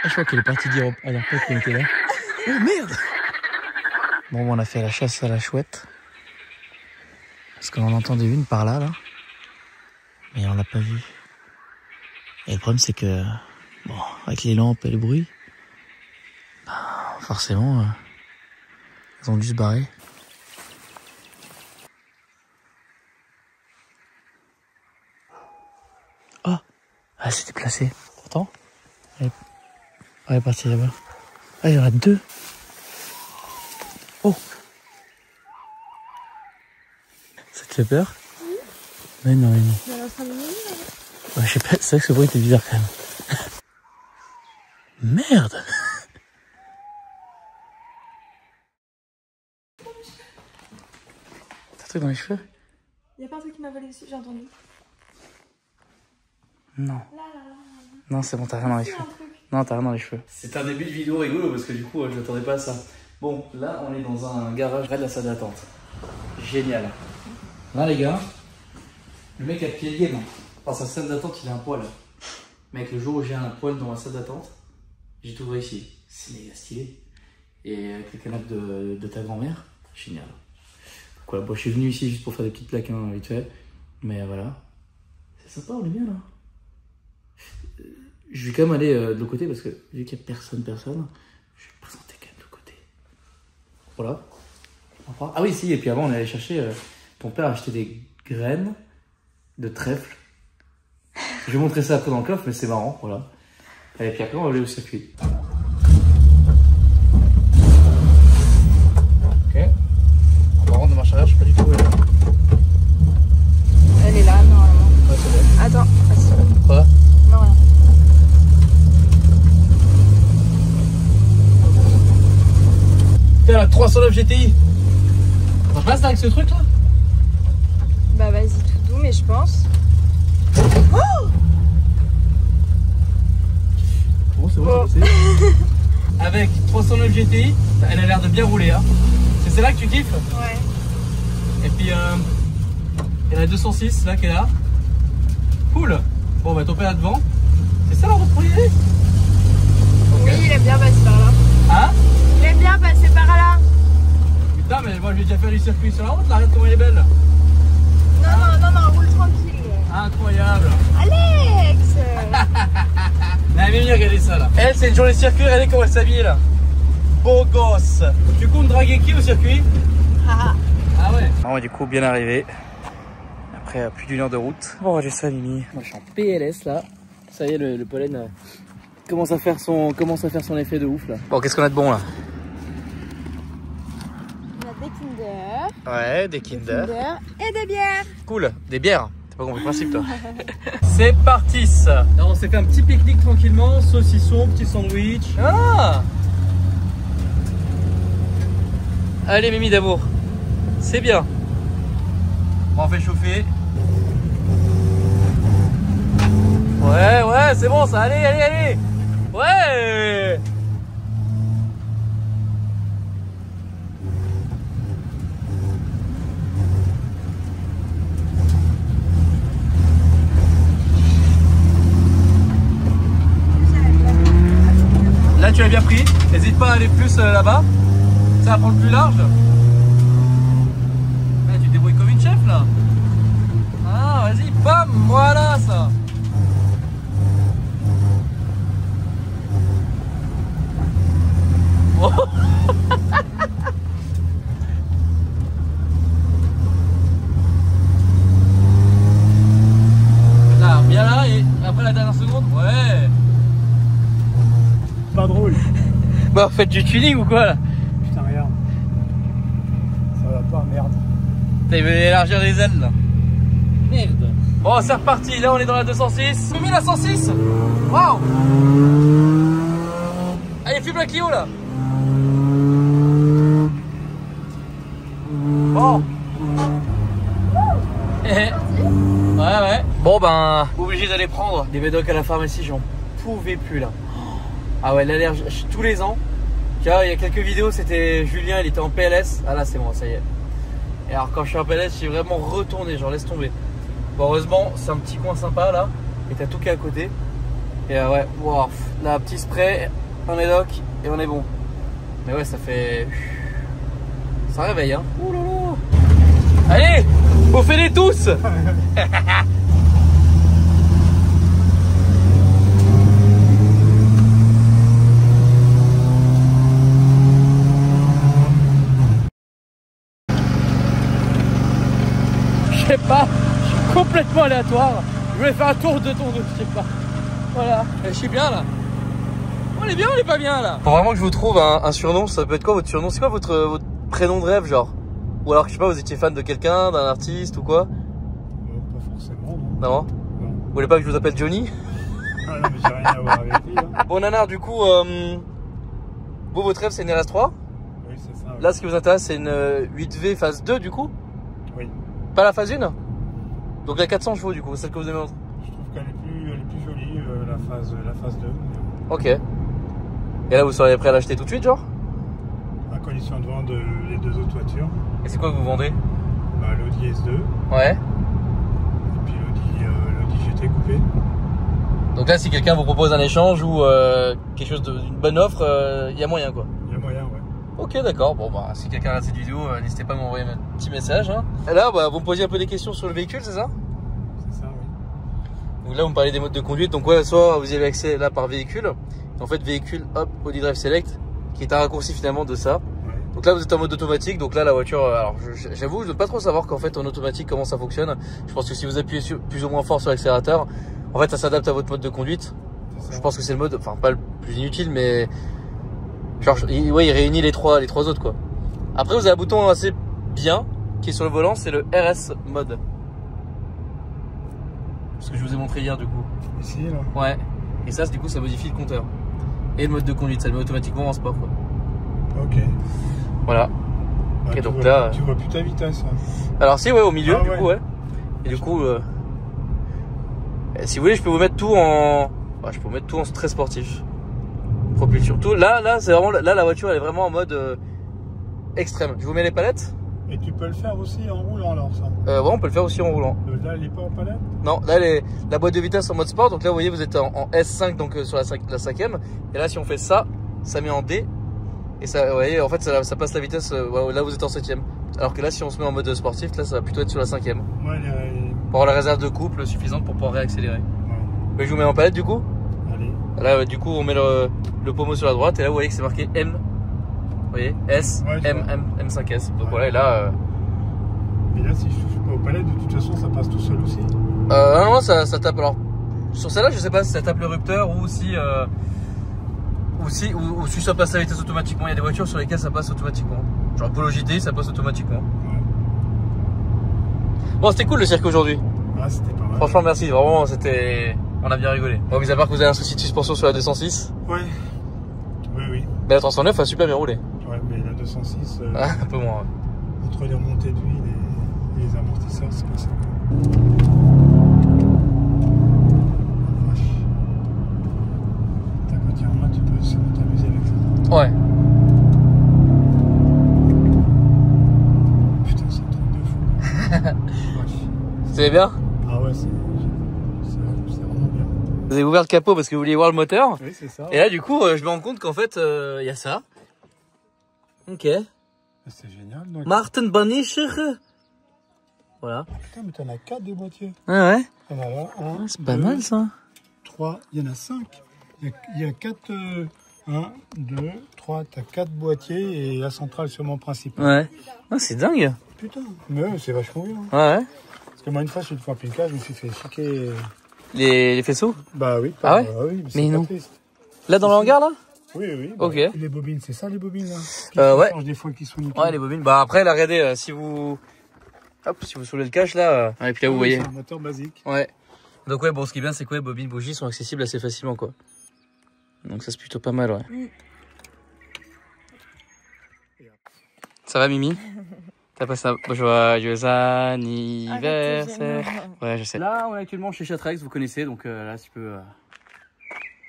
je crois qu'elle est partie dire à leur pote qu'on était là. Oh merde! Bon, on a fait la chasse à la chouette. Parce qu'on en entendait une par là, mais on l'a pas vue. Et le problème, c'est que, bon, avec les lampes et le bruit, bah, forcément, ils ont dû se barrer. Oh! Elle s'est déplacée. Pourtant, elle est partie là-bas. Ah, il y en a deux. Oh! Ça te fait peur? Oui. Mais non, mais non. Ouais, je sais pas, c'est vrai que ce bruit était bizarre quand même. Merde! T'as un truc dans les cheveux? Y'a pas un truc qui m'a volé dessus, j'ai entendu. Non. Non, c'est bon, t'as rien dans les cheveux. Non, t'as rien dans les cheveux. C'est un début de vidéo rigolo parce que du coup, je m'attendais pas à ça. Bon, là, on est dans un garage près de la salle d'attente. Génial. Là, les gars, le mec a pied lié, non? Enfin, sa salle d'attente, il a un poil. Mec, le jour où j'ai un poil dans ma salle d'attente, j'ai tout réussi. C'est méga stylé. Et avec le canapé de ta grand-mère, génial. Quoi, bon, je suis venu ici juste pour faire des petites plaques hein, vite fait. Mais voilà. C'est sympa, on est bien là. Je vais quand même aller de l'autre côté parce que vu qu'il n'y a personne, je vais te présenter quand même de l'autre côté. Voilà. Ah oui, si, et puis avant on est allé chercher, ton père a acheté des graines de trèfle. Je vais montrer ça après dans le coffre, mais c'est marrant, voilà. Et puis après on va aller au circuit. Ok. On va rendre de marche arrière, je sais pas du tout où elle est. Elle est là, normalement. Ouais, c'est bon. Attends, Quoi? non, rien. Putain, la 309 GTI. On passe avec ce truc là? Bah vas-y tout doux, mais je pense. Oh! Bon, c'est bon, c'est passé. Avec 309 GTI, elle a l'air de bien rouler. Hein. C'est celle-là que tu kiffes? Ouais. Et puis, il y a la 206 là qui est là. Cool. Bon, bah ton père là devant. C'est ça l'ordre pour y aller? Oui, il aime bien passer par là. Hein? Il aime bien passer par là. Putain, mais moi j'ai déjà fait du circuit sur la route, là, regarde comment elle est belle. Non, roule tranquille. Incroyable. Alex. Elle aime bien regarder ça là. Elle, c'est une journée de circuit, regardez comment elle s'habille là. Beau gosse. Tu comptes draguer qui au circuit? Ah ouais. Bon, du coup, bien arrivé. Après plus d'une heure de route. Bon, j'ai ça, Mimi. Moi, je suis en PLS là. Ça y est, le pollen commence à faire son effet de ouf là. Bon, qu'est-ce qu'on a de bon là? On a des Kinder. Ouais, des Kinder. Et des bières. Cool, des bières. T'as pas compris le principe toi. C'est parti ça. Alors on s'est fait un petit pique-nique tranquillement, saucisson, petit sandwich. Ah! Allez Mimi d'amour, c'est bien. On fait chauffer. Ouais, c'est bon ça, allez. Ouais. Là tu l'as bien pris, n'hésite pas à aller plus là-bas, ça va prendre plus large. Ouais, tu te débrouilles comme une chef là. Ah vas-y, bam, voilà ça. Oh. Là, bien là et après la dernière seconde, ouais. Pas drôle. Bah faites du tuning ou quoi là? Putain, regarde. Ça va pas, merde. T'as vu élargir les ailes là. Merde. Bon, c'est reparti, là on est dans la 206. Mimi la 106. Waouh. Allez, filme la Clio là. Bon. Ouais. Bon ben, obligé d'aller prendre des médocs à la pharmacie, j'en pouvais plus là. Ah ouais, l'allergie, tous les ans. Tu vois, il y a quelques vidéos, c'était Julien, il était en PLS. Ah là, c'est bon, ça y est. Et alors, quand je suis en PLS, j'ai vraiment retourné, genre laisse tomber. Bon, heureusement, c'est un petit coin sympa là. Et t'as tout qui est à côté. Et ouais, wow, là, petit spray, on est lock et on est bon. Mais ouais, ça fait... Ça réveille, hein. Ouh là là. Allez, on fait les tous. Je sais pas, je suis complètement aléatoire. Je voulais faire un tour de ton 2, je sais pas. Voilà, je suis bien là. On est bien, on est pas bien là. Faut vraiment que je vous trouve un surnom. Ça peut être quoi votre surnom? C'est quoi votre prénom de rêve, genre? Ou alors, je sais pas, vous étiez fan de quelqu'un, d'un artiste ou quoi? Pas forcément, non. Non? Non. Vous voulez pas que je vous appelle Johnny? Ah non, mais j'ai rien à voir avec lui. Hein. Bon, Nanar, du coup, vous, votre rêve, c'est une RS3? Oui, c'est ça. Oui. Là, ce qui vous intéresse, c'est une 8V phase 2, du coup? Oui. Pas la phase 1? Donc la 400 chevaux, du coup, celle que vous aimez. Je trouve qu'elle est plus jolie, la phase 2. Ok. Et là, vous seriez prêt à l'acheter tout de suite, genre? À condition de vendre les deux autres voitures. Et c'est quoi que vous vendez? Bah, l'Audi S2 Ouais. et puis l'Audi GT coupé. Donc là, si quelqu'un vous propose un échange ou quelque chose d'une bonne offre, il y a moyen, quoi. Il y a moyen, ouais. Ok, d'accord. Bon, bah, si quelqu'un a cette vidéo, n'hésitez pas à m'envoyer un petit message. Hein. Et là, bah, vous me posiez un peu des questions sur le véhicule, c'est ça? C'est ça, oui. Donc là, vous me parlez des modes de conduite. Donc ouais, soit vous y avez accès là par véhicule. Et en fait, véhicule, hop, Audi Drive Select, qui est un raccourci finalement de ça. Ouais. Donc là, vous êtes en mode automatique. Donc là, la voiture, alors j'avoue, je ne veux pas trop savoir qu'en fait en automatique comment ça fonctionne. Je pense que si vous appuyez plus ou moins fort sur l'accélérateur, en fait, ça s'adapte à votre mode de conduite. Je pense que c'est le mode, enfin pas le plus inutile, mais genre, il réunit les trois autres quoi. Après, vous avez un bouton assez bien qui est sur le volant, c'est le RS mode. Ce que je vous ai montré hier du coup. Ici, là. Ouais. Et ça, du coup, ça modifie le compteur. Et le mode de conduite, ça le met automatiquement en sport quoi. Ok. Voilà. Bah, Et donc vois, là. Tu vois plus ta vitesse. Hein. Alors si, ouais, au milieu, Ah, du ouais. coup, ouais. Et du coup, si vous voulez, je peux vous mettre tout en. Bah, je peux vous mettre tout en très sportif. Propulsion. Tout. Là, c'est vraiment. Là, la voiture, elle est vraiment en mode extrême. Je vous mets les palettes. Et tu peux le faire aussi en roulant, alors, ça. Ouais, on peut le faire aussi en roulant. Là, elle est pas en palette? Non, là, la boîte de vitesse en mode sport. Donc là, vous voyez, vous êtes en S5, donc sur la 5e. Et là, si on fait ça, ça met en D. Et ça, vous voyez, en fait, ça passe la vitesse. Là, vous êtes en 7e. Alors que là, si on se met en mode sportif, là, ça va plutôt être sur la 5e. Ouais, Pour avoir la réserve de couple suffisante pour pouvoir réaccélérer. ouais. Mais je vous mets en palette, du coup. Allez. Là, du coup, on met le pommeau sur la droite. Et là, vous voyez que c'est marqué M. Vous voyez, S, Ouais, je vois. M5S. Donc Ouais. voilà, et là. Et là, si je touche pas aux palettes, de toute façon, ça passe tout seul aussi. Non, ça tape. Alors, sur celle-là, je sais pas si ça tape le rupteur ou si. Ou si ça passe la vitesse automatiquement. Il y a des voitures sur lesquelles ça passe automatiquement. Genre Polo JT, ça passe automatiquement. Ouais. Bon, c'était cool le cirque aujourd'hui. Ah, c'était pas mal. Franchement, merci. Vraiment, c'était. On a bien rigolé. Bon, mis à part que vous avez un souci de suspension sur la 206. Ouais. Oui, oui. Mais la 309 a super bien roulé. Ouais, mais la 206, Un peu moins. Ouais. entre les remontées d'huile et les amortisseurs, c'est pas ça. Vache. T'as quand il y en a, tu peux seulement t'amuser avec ça. Ouais. Putain, c'est un truc de fou. Vache. C'était bien? Ah ouais, c'est vraiment bien. Vous avez ouvert le capot parce que vous vouliez voir le moteur. Oui, c'est ça. Et là, du coup, je me rends compte qu'en fait, il y a ça. Ok. C'est génial. Donc. Martin Banischer. Voilà. Putain, mais t'en as 4 des boîtiers. Ah ouais. T'en as là, 1, C'est pas mal ça. 3, il y en a 5. Il y a 4, 1, 2, 3, t'as 4 boîtiers et la centrale sur mon principal. Ouais. Ah, c'est dingue. Putain, mais c'est vachement bien. Ouais. Parce que moi, une fois, je suis devant Pinka, je me suis fait chiquer. Les faisceaux? Bah oui. Ah ouais oui, Mais c'est non. pas triste. Là, dans le hangar, là? Oui, oui. Ok. Les bobines, c'est ça les bobines là Ouais. Change des fois qui sont nickel. Ouais, les bobines. Bah après, là, regardez, si vous... Hop, si vous soulevez le cache, là... Et puis là, vous voyez. C'est un moteur basique. Ouais. Donc ouais, bon, ce qui est bien, c'est que les bobines bougies sont accessibles assez facilement, quoi. Donc ça, c'est plutôt pas mal, ouais. Ça va, Mimi? T'as passé un joyeux anniversaire. Ouais, je sais. Là, on est actuellement chez Chatrex, vous connaissez, donc là, tu peux...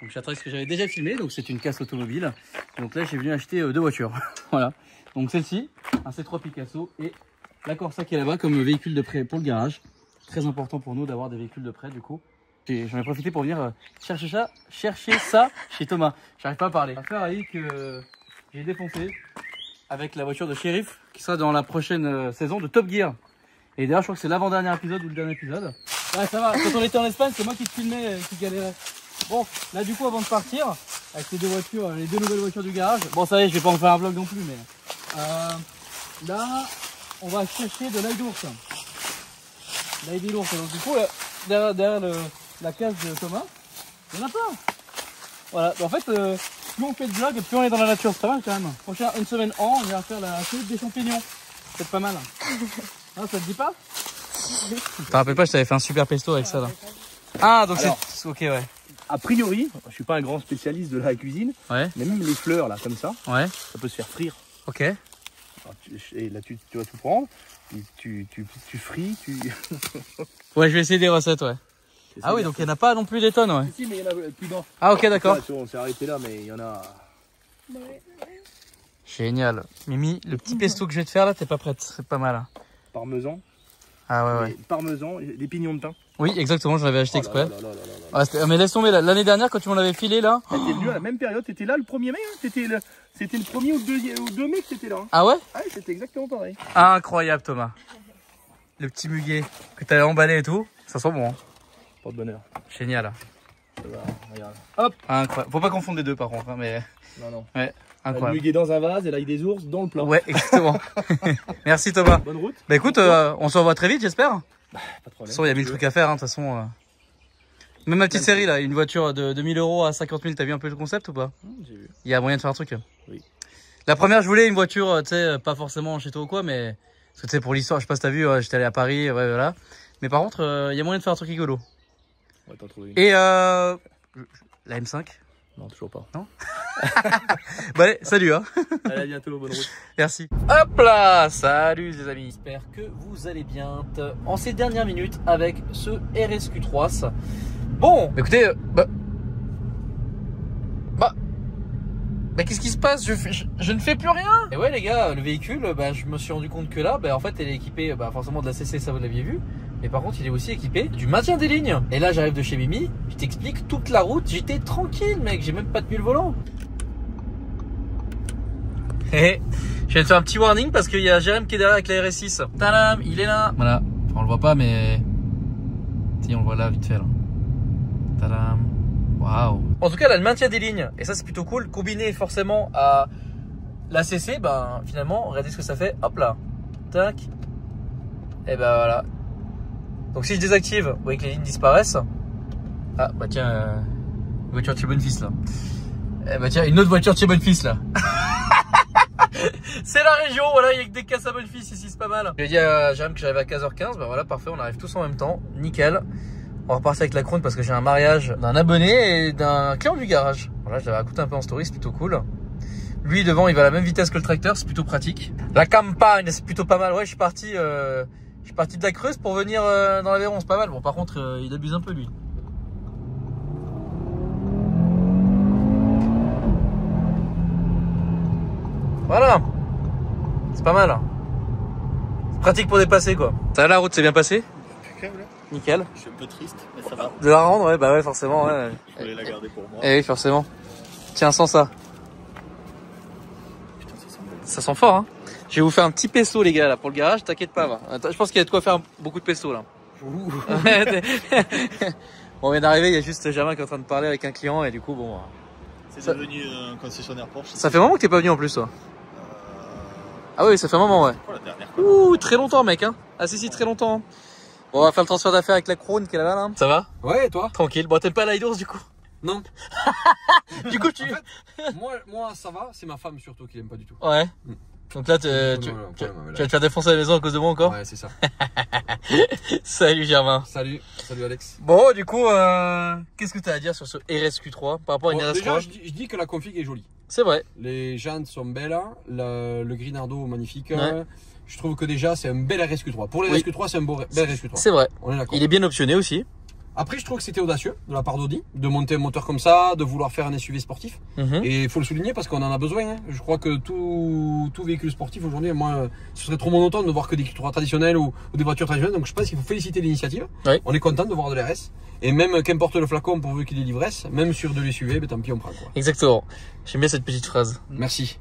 Donc Chatrex que j'avais déjà filmé, donc c'est une casse automobile. Donc là, j'ai venu acheter 2 voitures. Voilà. Donc celle-ci, un C3 Picasso et la Corsa qui est là-bas comme véhicule de prêt pour le garage. Très important pour nous d'avoir des véhicules de prêt, du coup. J'en ai profité pour venir chercher ça chez Thomas. J'arrive pas à parler. Affaire à que j'ai défoncé avec la voiture de Sheriff qui sera dans la prochaine saison de Top Gear. Et d'ailleurs, je crois que c'est l'avant-dernier épisode ou le dernier épisode. Ouais, ça va. Quand on était en Espagne, c'est moi qui te filmais, qui galérais. Bon, là, du coup, avant de partir, avec les deux voitures, les deux nouvelles voitures du garage. Bon, ça y est, je vais pas en faire un vlog non plus, mais là, on va chercher de l'ail d'ours. L'ail d'ours. Donc, du coup, derrière la case de Thomas, il y en a plein. Voilà. En fait, plus on fait de vlogs, plus on est dans la nature. C'est pas mal quand même. Prochain, une semaine en, on ira faire la cueillette des champignons. C'est pas mal. Ah, ça te dit pas? Je te rappelle pas, je t'avais fait un super pesto avec ça là. Ah, donc c'est ok, ouais. A priori, je suis pas un grand spécialiste de la cuisine, mais même les fleurs là, comme ça, ça peut se faire frire. Ok. Alors, et là, tu vas tout prendre, et tu frites, Ouais, je vais essayer des recettes, ouais. Ah oui, donc il n'y en a pas non plus des tonnes, ouais. Si, mais il y en a plus d'un. Ah, ok, d'accord. On s'est arrêté là, mais il y en a. Génial. Mimi, le petit pesto que je vais te faire là, t'es pas prête, c'est pas mal. Parmesan. Ah ouais. Parmesan, des pignons de thym. Oui, exactement, j'en avais acheté exprès. Mais laisse tomber, l'année dernière quand tu m'en l'avais filé là. T'étais venu à la même période, t'étais là le 1er mai, hein. C'était le 1er ou le 2 mai que t'étais là. Hein. Ah ouais? Ouais, c'était exactement pareil. Incroyable Thomas. Le petit muguet que t'avais emballé et tout, ça sent bon. Hein. Pas de bonheur. Génial. Ça va, regarde. Hop. Incroyable. Faut pas confondre les deux par contre, hein, mais. Non. Ouais. Incroyable. Le muguet dans un vase et l'ail des ours dans le plat. Ouais, exactement. Merci Thomas. Bonne route. Bah écoute, on se revoit très vite, j'espère. Pas de problème. De toute façon, il y a 1000 trucs à faire, de toute façon. Même ma petite série là, une voiture de 1000 € à 50 000, t'as vu un peu le concept ou pas? J'ai vu. Il y a moyen de faire un truc. Oui. La première, je voulais une voiture, tu sais, pas forcément chez toi ou quoi, mais. Parce que tu sais, pour l'histoire, je sais pas si t'as vu, j'étais allé à Paris, ouais, voilà. Mais par contre, il y a moyen de faire un truc rigolo. On va t'en trouver une. Et la M5? Non, toujours pas. Non. Bon allez, salut hein. Allez, à bientôt, bonne route. Merci. Hop là, salut les amis. J'espère que vous allez bien en ces dernières minutes avec ce RSQ3. Bon, écoutez, qu'est-ce qui se passe? Je ne fais plus rien. Et ouais les gars, le véhicule, je me suis rendu compte que là, en fait, elle est équipée forcément de la CC, ça vous l'aviez vu. Mais par contre, il est aussi équipé du maintien des lignes. Et là, j'arrive de chez Mimi, je t'explique, toute la route, j'étais tranquille, mec, j'ai même pas tenu le volant. Et je viens de faire un petit warning parce qu'il y a Jérém qui est derrière avec la RS6. Tadam, il est là. Voilà, enfin, on le voit pas, mais si on le voit là, vite fait là. Tadam. Waouh. En tout cas, là, le maintien des lignes, et ça c'est plutôt cool, combiné forcément à la CC, finalement, regardez ce que ça fait. Hop là, tac. Et voilà. Donc si je désactive, vous voyez que les lignes disparaissent. Ah tiens, une voiture de chez Bonfils là. Tiens, une autre voiture de chez Bonfils là. C'est la région, voilà, il y a que des casses à Bonfils ici, c'est pas mal. J'ai dit à Jérém que j'arrivais à 15h15, voilà, parfait, on arrive tous en même temps, nickel. On va repartir avec la Crown parce que j'ai un mariage d'un abonné et d'un client du garage. Voilà, je l'avais raconté un peu en story, c'est plutôt cool. Lui devant, il va à la même vitesse que le tracteur, c'est plutôt pratique. La campagne, c'est plutôt pas mal, ouais, je suis parti de la Creuse pour venir dans l'Aveyron, c'est pas mal. Bon, par contre, il abuse un peu lui. Voilà, c'est pas mal. C'est pratique pour dépasser quoi. Ça va, la route s'est bien passée? Nickel. Je suis un peu triste, mais ça va. De la rendre, ouais, ouais, forcément, ouais. Je voulais la garder pour moi. Eh oui, forcément. Tiens, sans ça. Putain, ça sent bon. Ça sent fort, hein. Je vais vous faire un petit pesto, les gars, là, pour le garage, t'inquiète pas, va. Attends, je pense qu'il y a de quoi faire beaucoup de pesto, là. Bon, on vient d'arriver, il y a juste Germain qui est en train de parler avec un client, et du coup, bon. C'est devenu un concessionnaire Porsche. Ça fait un moment que t'es pas venu en plus, toi. Ah oui, ça fait un moment, ouais. Quoi, la dernière Ouh, très longtemps, mec, hein. Ah si, très longtemps. Bon, on va faire le transfert d'affaires avec la Crown qui est là-bas, là. Ça va? Ouais, et toi? Tranquille. Bon, t'aimes pas l'ail d'ours, du coup? Non. Du coup, tu... En fait, moi, ça va. C'est ma femme surtout qui l'aime pas du tout. Ouais. Donc là, tu vas te faire défoncer à la maison à cause de moi encore? Ouais, c'est ça. Salut Germain. Salut Alex. Bon, du coup, qu'est-ce que tu as à dire sur ce RSQ3 par rapport à une RS3? Déjà, je dis que la config est jolie. C'est vrai. Les jantes sont belles, le Grinardo magnifique. Ouais. Je trouve que déjà c'est un bel RSQ3. Pour les RSQ3, c'est un bel RSQ3. C'est vrai. On est d'accord. Il est bien optionné aussi. Après, je trouve que c'était audacieux de la part d'Audi de monter un moteur comme ça, de vouloir faire un SUV sportif. Et il faut le souligner parce qu'on en a besoin. Hein. Je crois que tout véhicule sportif aujourd'hui, moi, ce serait trop monotone de voir que des Q3 traditionnels ou des voitures traditionnelles. Donc je pense qu'il faut féliciter l'initiative. Oui. On est content de voir de l'RS. Et même qu'importe le flacon pourvu qu'il ait l'ivresse, même sur de l'SUV, tant pis on prend quoi. Exactement. J'aime bien cette petite phrase. Merci.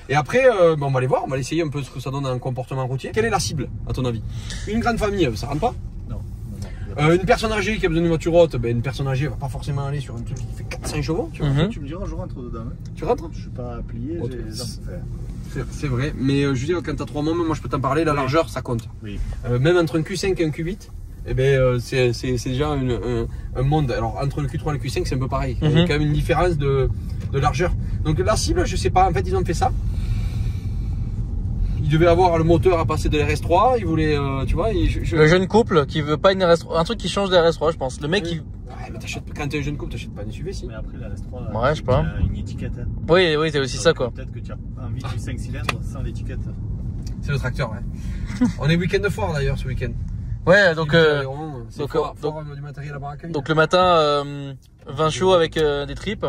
Et après, on va aller voir, on va essayer un peu ce que ça donne un comportement routier. Quelle est la cible à ton avis? Une grande famille, ça rentre pas? Non. Une personne âgée qui a besoin d'une voiture haute, une personne âgée va pas forcément aller sur un truc qui fait 400 chevaux. Tu vois. Tu me diras, je rentre dedans. Hein. Tu rentres? Je suis pas plié, j'ai les armes pour faire. C'est vrai, mais je veux dire, quand tu as 3 membres, moi je peux t'en parler, la largeur ça compte. Oui. Même entre un Q5 et un Q8, c'est déjà un monde. Alors entre le Q3 et le Q5, c'est un peu pareil. Il y a quand même une différence de largeur. Donc la cible, je sais pas, en fait, ils ont fait ça. Ils devaient avoir le moteur à passer de l'RS3, ils voulaient, tu vois. Le jeune couple qui veut pas une RS3, un truc qui change de RS3, je pense. Le mec qui. Ouais, mais quand t'es un jeune couple, t'achètes pas un SUV, si. Mais après, la RS3, ouais, je sais pas. une étiquette. Hein. Oui, c'est aussi ça, quoi. Peut-être que tu as envie du 5 cylindres sans l'étiquette. C'est le tracteur, ouais. On est week-end de foire d'ailleurs ce week-end. Ouais, donc du matériel à Baracaville. Donc le matin, 20 chevaux avec des tripes.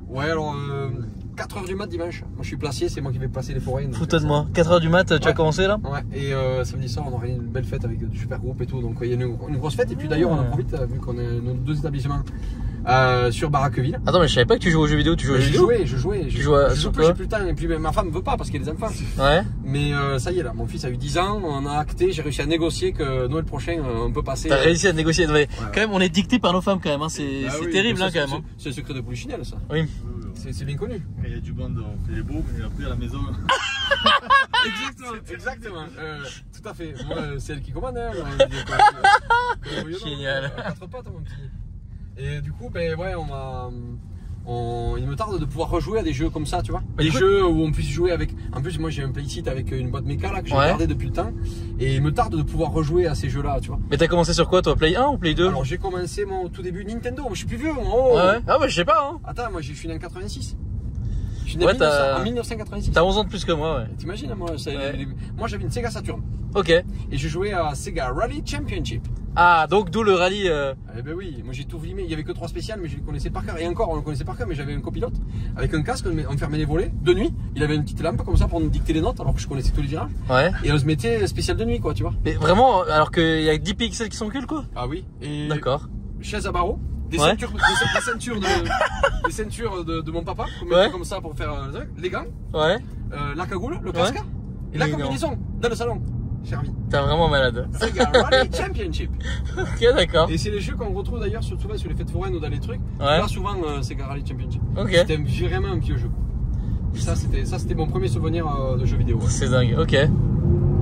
Ouais, alors 4h du mat dimanche. Moi je suis placé, c'est moi qui vais passer les forêts. Fous-toi de moi. 4h du mat, tu as commencé là? Ouais, et samedi soir on aura une belle fête avec du super groupe et tout. Donc il y a une grosse fête. Et puis d'ailleurs on en profite vu qu'on a nos 2 établissements sur Baracaville. Attends, mais je savais pas que tu jouais aux jeux vidéo. Tu joues aux jeux vidéo? Je jouais. Tu joues à j'ai plus le temps. Et puis ma femme veut pas parce qu'elle a des enfants. Ouais. Mais ça y est là, mon fils a eu 10 ans. On a acté, j'ai réussi à négocier que Noël prochain on peut passer. T'as réussi à négocier. Ouais. Ouais. Quand même, on est dicté par nos femmes quand même. Hein. C'est terrible ça, hein, quand même. C'est le secret de Polichinelle ça. Oui. C'est bien connu. Quand il y a du monde, on fait les beaux, mais après à la maison. Exactement. Tout à fait. Moi, c'est elle qui commande. Hein, génial. 4 pattes, mon petit. Et du coup, ben ouais, il me tarde de pouvoir rejouer à des jeux comme ça, tu vois. Des jeux où on puisse jouer avec. En plus, moi j'ai un playset avec une boîte méca là que j'ai gardé depuis le temps. Et il me tarde de pouvoir rejouer à ces jeux-là, tu vois. Mais t'as commencé sur quoi toi? Play 1 ou Play 2? Alors j'ai commencé moi au tout début Nintendo. Je suis plus vieux, moi. Ouais. Ah, bah je sais pas. Hein. Attends, moi je suis né en 86. Je suis né en 1986. T'as 11 ans de plus que moi, ouais. T'imagines, moi j'avais une Sega Saturn. Ok. Et je jouais à Sega Rally Championship. Ah, donc d'où le rallye. Eh ben oui, moi j'ai tout filmé. Il y avait que 3 spéciales, mais je les connaissais par cœur. Et encore, on le connaissait par cœur, mais j'avais un copilote avec un casque, on fermait les volets de nuit. Il avait une petite lampe comme ça pour nous dicter les notes, alors que je connaissais tous les virages. Ouais. Et on se mettait spécial de nuit, quoi, tu vois. Mais vraiment, alors qu'il y a 10 pixels qui sont cool, quoi. Ah oui. D'accord. Chaise à barreaux. Des ceintures de mon papa, comme ça pour faire les gants, la cagoule, le casque et la combinaison dans le salon. Cher ami. T'es vraiment malade. Sega Rally Championship. Ok, d'accord. Et c'est les jeux qu'on retrouve d'ailleurs souvent sur les fêtes foraines ou dans les trucs. Là souvent Sega Rally Championship. C'était vraiment un vieux jeu. Ça c'était mon premier souvenir de jeu vidéo. C'est dingue, ok.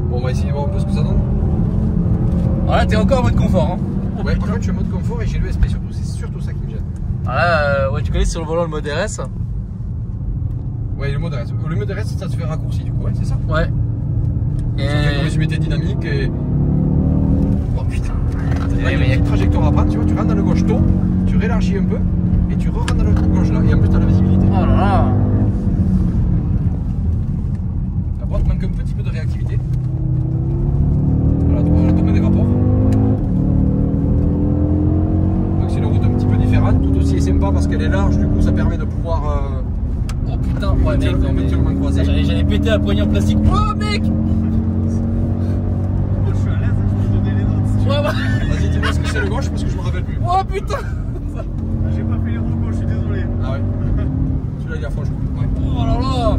Bon, on va essayer de voir un peu ce que ça donne. Alors là t'es encore en mode confort, hein. Ouais, par contre je suis en mode confort et j'ai l'ESP surtout, c'est surtout ça qui me gêne. Ah là, tu connais sur le volant le mode RS? Ouais, le mode RS. Le mode RS ça se fait raccourci du coup, ouais, c'est ça? Ouais. Et je mettais dynamique et. Oh putain! Là, il y a une trajectoire à prendre, tu vois, tu rentres dans le gauche tôt, tu rélargis un peu et tu rentres dans le gauche là, et en plus t'as la visibilité. Oh là là! La droite manque un petit peu de réactivité. Voilà, on va tomber des rapports. Donc c'est une route un petit peu différente, tout aussi sympa parce qu'elle est large, du coup ça permet de pouvoir. Oh putain, ouais mec, j'allais péter la poignée en plastique. Oh mec! Je suis à l'aise, je peux donner les notes. Vas-y, dis-moi ce que c'est le gauche parce que je me rappelle plus. Oh putain! J'ai pas fait les roues gauche, je suis désolé. Ah ouais? Celui-là il est franchement. Ouais. Oh là là!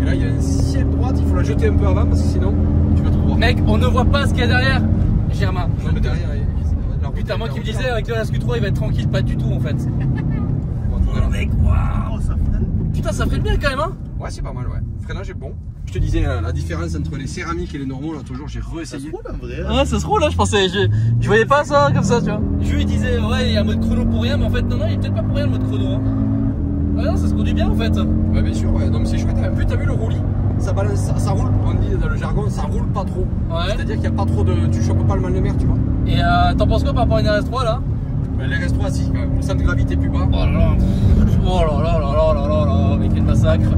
Et là il y a une ciel droite, il faut la jeter un peu avant parce que sinon tu vas te voir. Mec, on ne voit pas ce qu'il y a derrière. Germain. Non, mais derrière, putain, moi qui me disais avec le SQ3 il va être tranquille, pas du tout en fait. Oh mec, waouh! Putain, ça freine bien quand même, hein? Ouais, c'est pas mal, ouais. Freinage est bon. Je te disais la différence entre les céramiques et les normaux, là, toujours, j'ai réessayé. Ça se roule en vrai. Ouais, ça se roule, là, je pensais. Je voyais pas ça comme ça, tu vois. Je lui disais, ouais, il y a un mode chrono pour rien, mais en fait, non, il est peut-être pas pour rien le mode chrono. Hein. Ouais, non, ça se conduit bien en fait. Ouais, bien sûr, ouais. Non, mais c'est chouette. En plus, t'as vu le roulis? Ça balance, ça roule, on dit dans le jargon, ça roule pas trop. Ouais. C'est-à-dire qu'il n'y a pas trop de. Tu chopes pas le mal de mer, tu vois. Et t'en penses quoi par rapport à une RS3 là? L'RS3, si, quand même. Le centre de gravité plus bas. Oh là là. Oh là là là là là là là, mais quel massacre.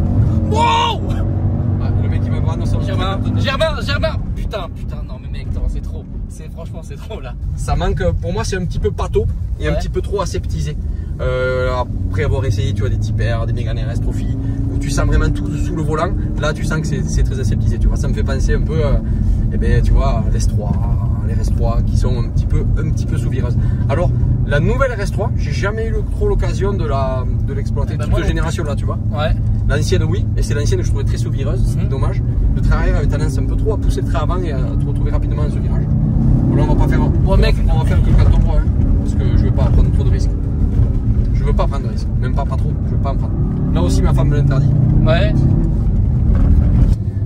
Wow! Ah, le mec il va prendre son Germain, putain, non mais mec, c'est trop. Franchement, c'est trop là. Ça manque, pour moi, c'est un petit peu pâteau et un petit peu trop aseptisé. Après avoir essayé, tu vois, des Type-R, des Mégane RS Trophy, où tu sens vraiment tout sous le volant, là tu sens que c'est très aseptisé, tu vois. Ça me fait penser un peu, tu vois, les RS3 qui sont un petit peu sous vireuse. Alors, La nouvelle RS3, j'ai jamais eu trop l'occasion de l'exploiter, toute cette génération-là, tu vois. Ouais. L'ancienne, oui, et c'est l'ancienne que je trouvais très sous-vireuse, c'est dommage. Le train arrière avait tendance un peu trop à pousser le train avant et à te retrouver rapidement dans ce virage. Bon, là, on va pas faire on va faire que le canton droit, hein, parce que je veux pas prendre trop de risques. Je veux pas prendre de risques, même pas trop, je veux pas en prendre. Là aussi, ma femme me l'interdit. Ouais.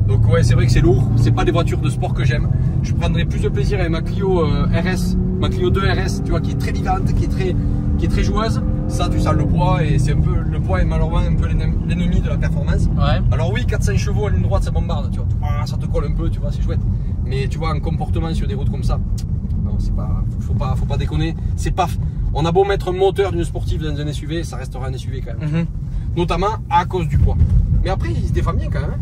Donc ouais, c'est vrai que c'est lourd, c'est pas des voitures de sport que j'aime. Je prendrais plus de plaisir avec ma Clio RS, ma Clio 2 RS, tu vois, qui est très vivante, qui est très joueuse. Ça, tu sens le poids et c'est un peu, le poids est malheureusement un peu l'ennemi de la performance. Ouais. Alors oui, 400 chevaux à ligne droite, ça bombarde, tu vois, ça te colle un peu, tu vois, c'est chouette. Mais tu vois, un comportement sur des routes comme ça, non, c'est pas, faut pas déconner. C'est pas, on a beau mettre un moteur d'une sportive dans un SUV, ça restera un SUV quand même. Notamment à cause du poids. Mais après, il se défend bien quand même.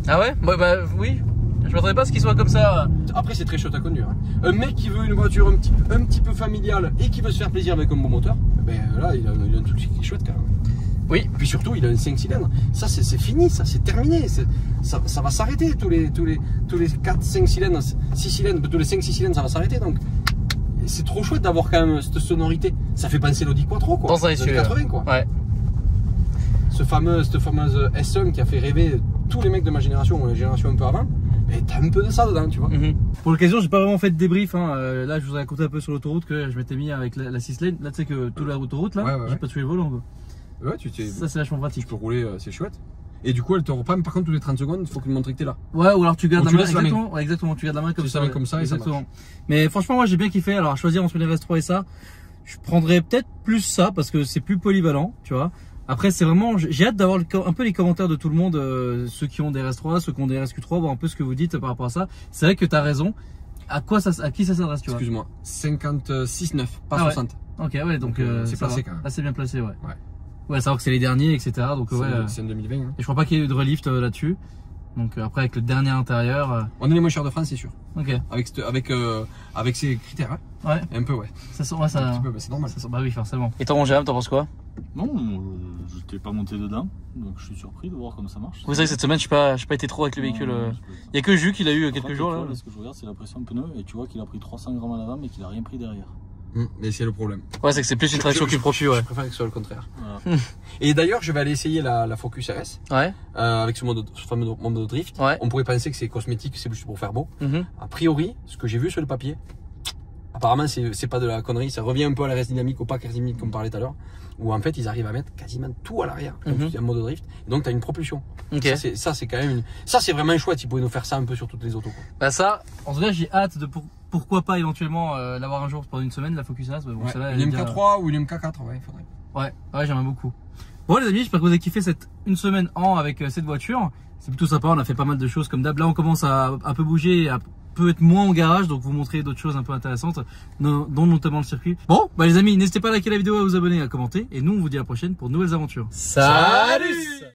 Ah ouais, bah oui. Je m'attendais pas à ce qu'il soit comme ça. Après, c'est très chouette à conduire. Un mec qui veut une voiture un petit peu familiale et qui veut se faire plaisir avec un bon moteur, ben là, il a un truc qui est chouette quand même. Oui. Et puis surtout, il a un 5 cylindres. Ça, c'est fini, ça, c'est terminé. Ça va s'arrêter. Tous les 4, 5 cylindres, 6 cylindres, tous les 5, 6 cylindres, ça va s'arrêter. Donc, c'est trop chouette d'avoir quand même cette sonorité. Ça fait penser l'Audi Quattro, quoi. Dans un SUV. 80, quoi. Ouais. Cette fameuse S1 qui a fait rêver tous les mecs de ma génération ou la génération un peu avant. Et t'as un peu de ça dedans, tu vois. Pour l'occasion, j'ai pas vraiment fait de débrief. Hein. Là, je vous ai raconté un peu sur l'autoroute que je m'étais mis avec la 6 lane. Là, tu sais que toute la autoroute, là, j'ai pas tué le volant. Quoi. Ouais, ça, c'est vachement pratique. Tu peux rouler, c'est chouette. Et du coup, elle te reprend. Par contre, tous les 30 secondes, il faut qu'elle montre que t'es là. Ouais, ou alors tu gardes la main. Exactement, ouais, exactement. Tu gardes la main comme ça. Comme ça, exactement. Mais franchement, moi, j'ai bien kiffé. Alors, à choisir entre les RS3 et ça, je prendrais peut-être plus ça parce que c'est plus polyvalent, tu vois. Après, c'est vraiment, j'ai hâte d'avoir un peu les commentaires de tout le monde, ceux qui ont des RS3, ceux qui ont des RSQ3, voir un peu ce que vous dites par rapport à ça. C'est vrai que tu as raison. À qui ça s'adresse, tu vois? Excuse-moi, 56,9, pas 60. Ouais. Ok, ouais, donc c'est placé quand même. Assez bien placé, ouais. Ouais, savoir que c'est les derniers, etc. Donc c'est en 2020. Hein. Et je crois pas qu'il y ait eu de relift là-dessus. Donc après, avec le dernier intérieur. On est les moins chers de France, c'est sûr. Ok. Avec ces critères, hein. Ouais. Un peu, ouais. Ça sent, ouais, ça. Un petit peu, c'est normal. Bah oui, forcément. Et toi, mon Jérôme, t'en penses quoi? Non, je n'étais pas monté dedans, donc je suis surpris de voir comment ça marche. Vous savez que cette semaine, je n'ai pas été trop avec le véhicule. Il n'y a que Jus qui l'a eu quelques jours. Là. Ce que je regarde, c'est la pression pneu, et tu vois qu'il a pris 300 grammes à l'avant, mais qu'il n'a rien pris derrière. Mais c'est le problème. Ouais, c'est que c'est plus une traction qui profite, ouais. Je préfère que ce soit le contraire. Voilà. Et d'ailleurs, je vais aller essayer la Focus RS. Ouais. Avec ce fameux mode de drift. Ouais. On pourrait penser que c'est cosmétique, c'est juste pour faire beau. A priori, ce que j'ai vu sur le papier, apparemment, c'est pas de la connerie. Ça revient un peu à la RS dynamique, au pack RS dynamique, comme on parlait tout à l'heure. Où en fait, ils arrivent à mettre quasiment tout à l'arrière. En mode de drift. Et donc, tu as une propulsion. Okay. Ça, c'est quand même ça, c'est vraiment chouette. Ils pourraient nous faire ça un peu sur toutes les autos, quoi. Bah, ça, en tout cas, j'ai hâte de pourquoi pas éventuellement l'avoir un jour pendant une semaine, la Focus RS. Bon, une MK3 ou une MK4, ouais, il faudrait. Ouais, j'aimerais beaucoup. Bon, les amis, j'espère que vous avez kiffé cette une semaine avec cette voiture. C'est plutôt sympa, on a fait pas mal de choses comme d'hab. Là, on commence à un peu bouger, à peut être moins au garage, donc vous montrer d'autres choses un peu intéressantes, dont notamment le circuit. Bon, bah les amis, n'hésitez pas à liker la vidéo, à vous abonner, à commenter, et nous, on vous dit à la prochaine pour de nouvelles aventures. Salut!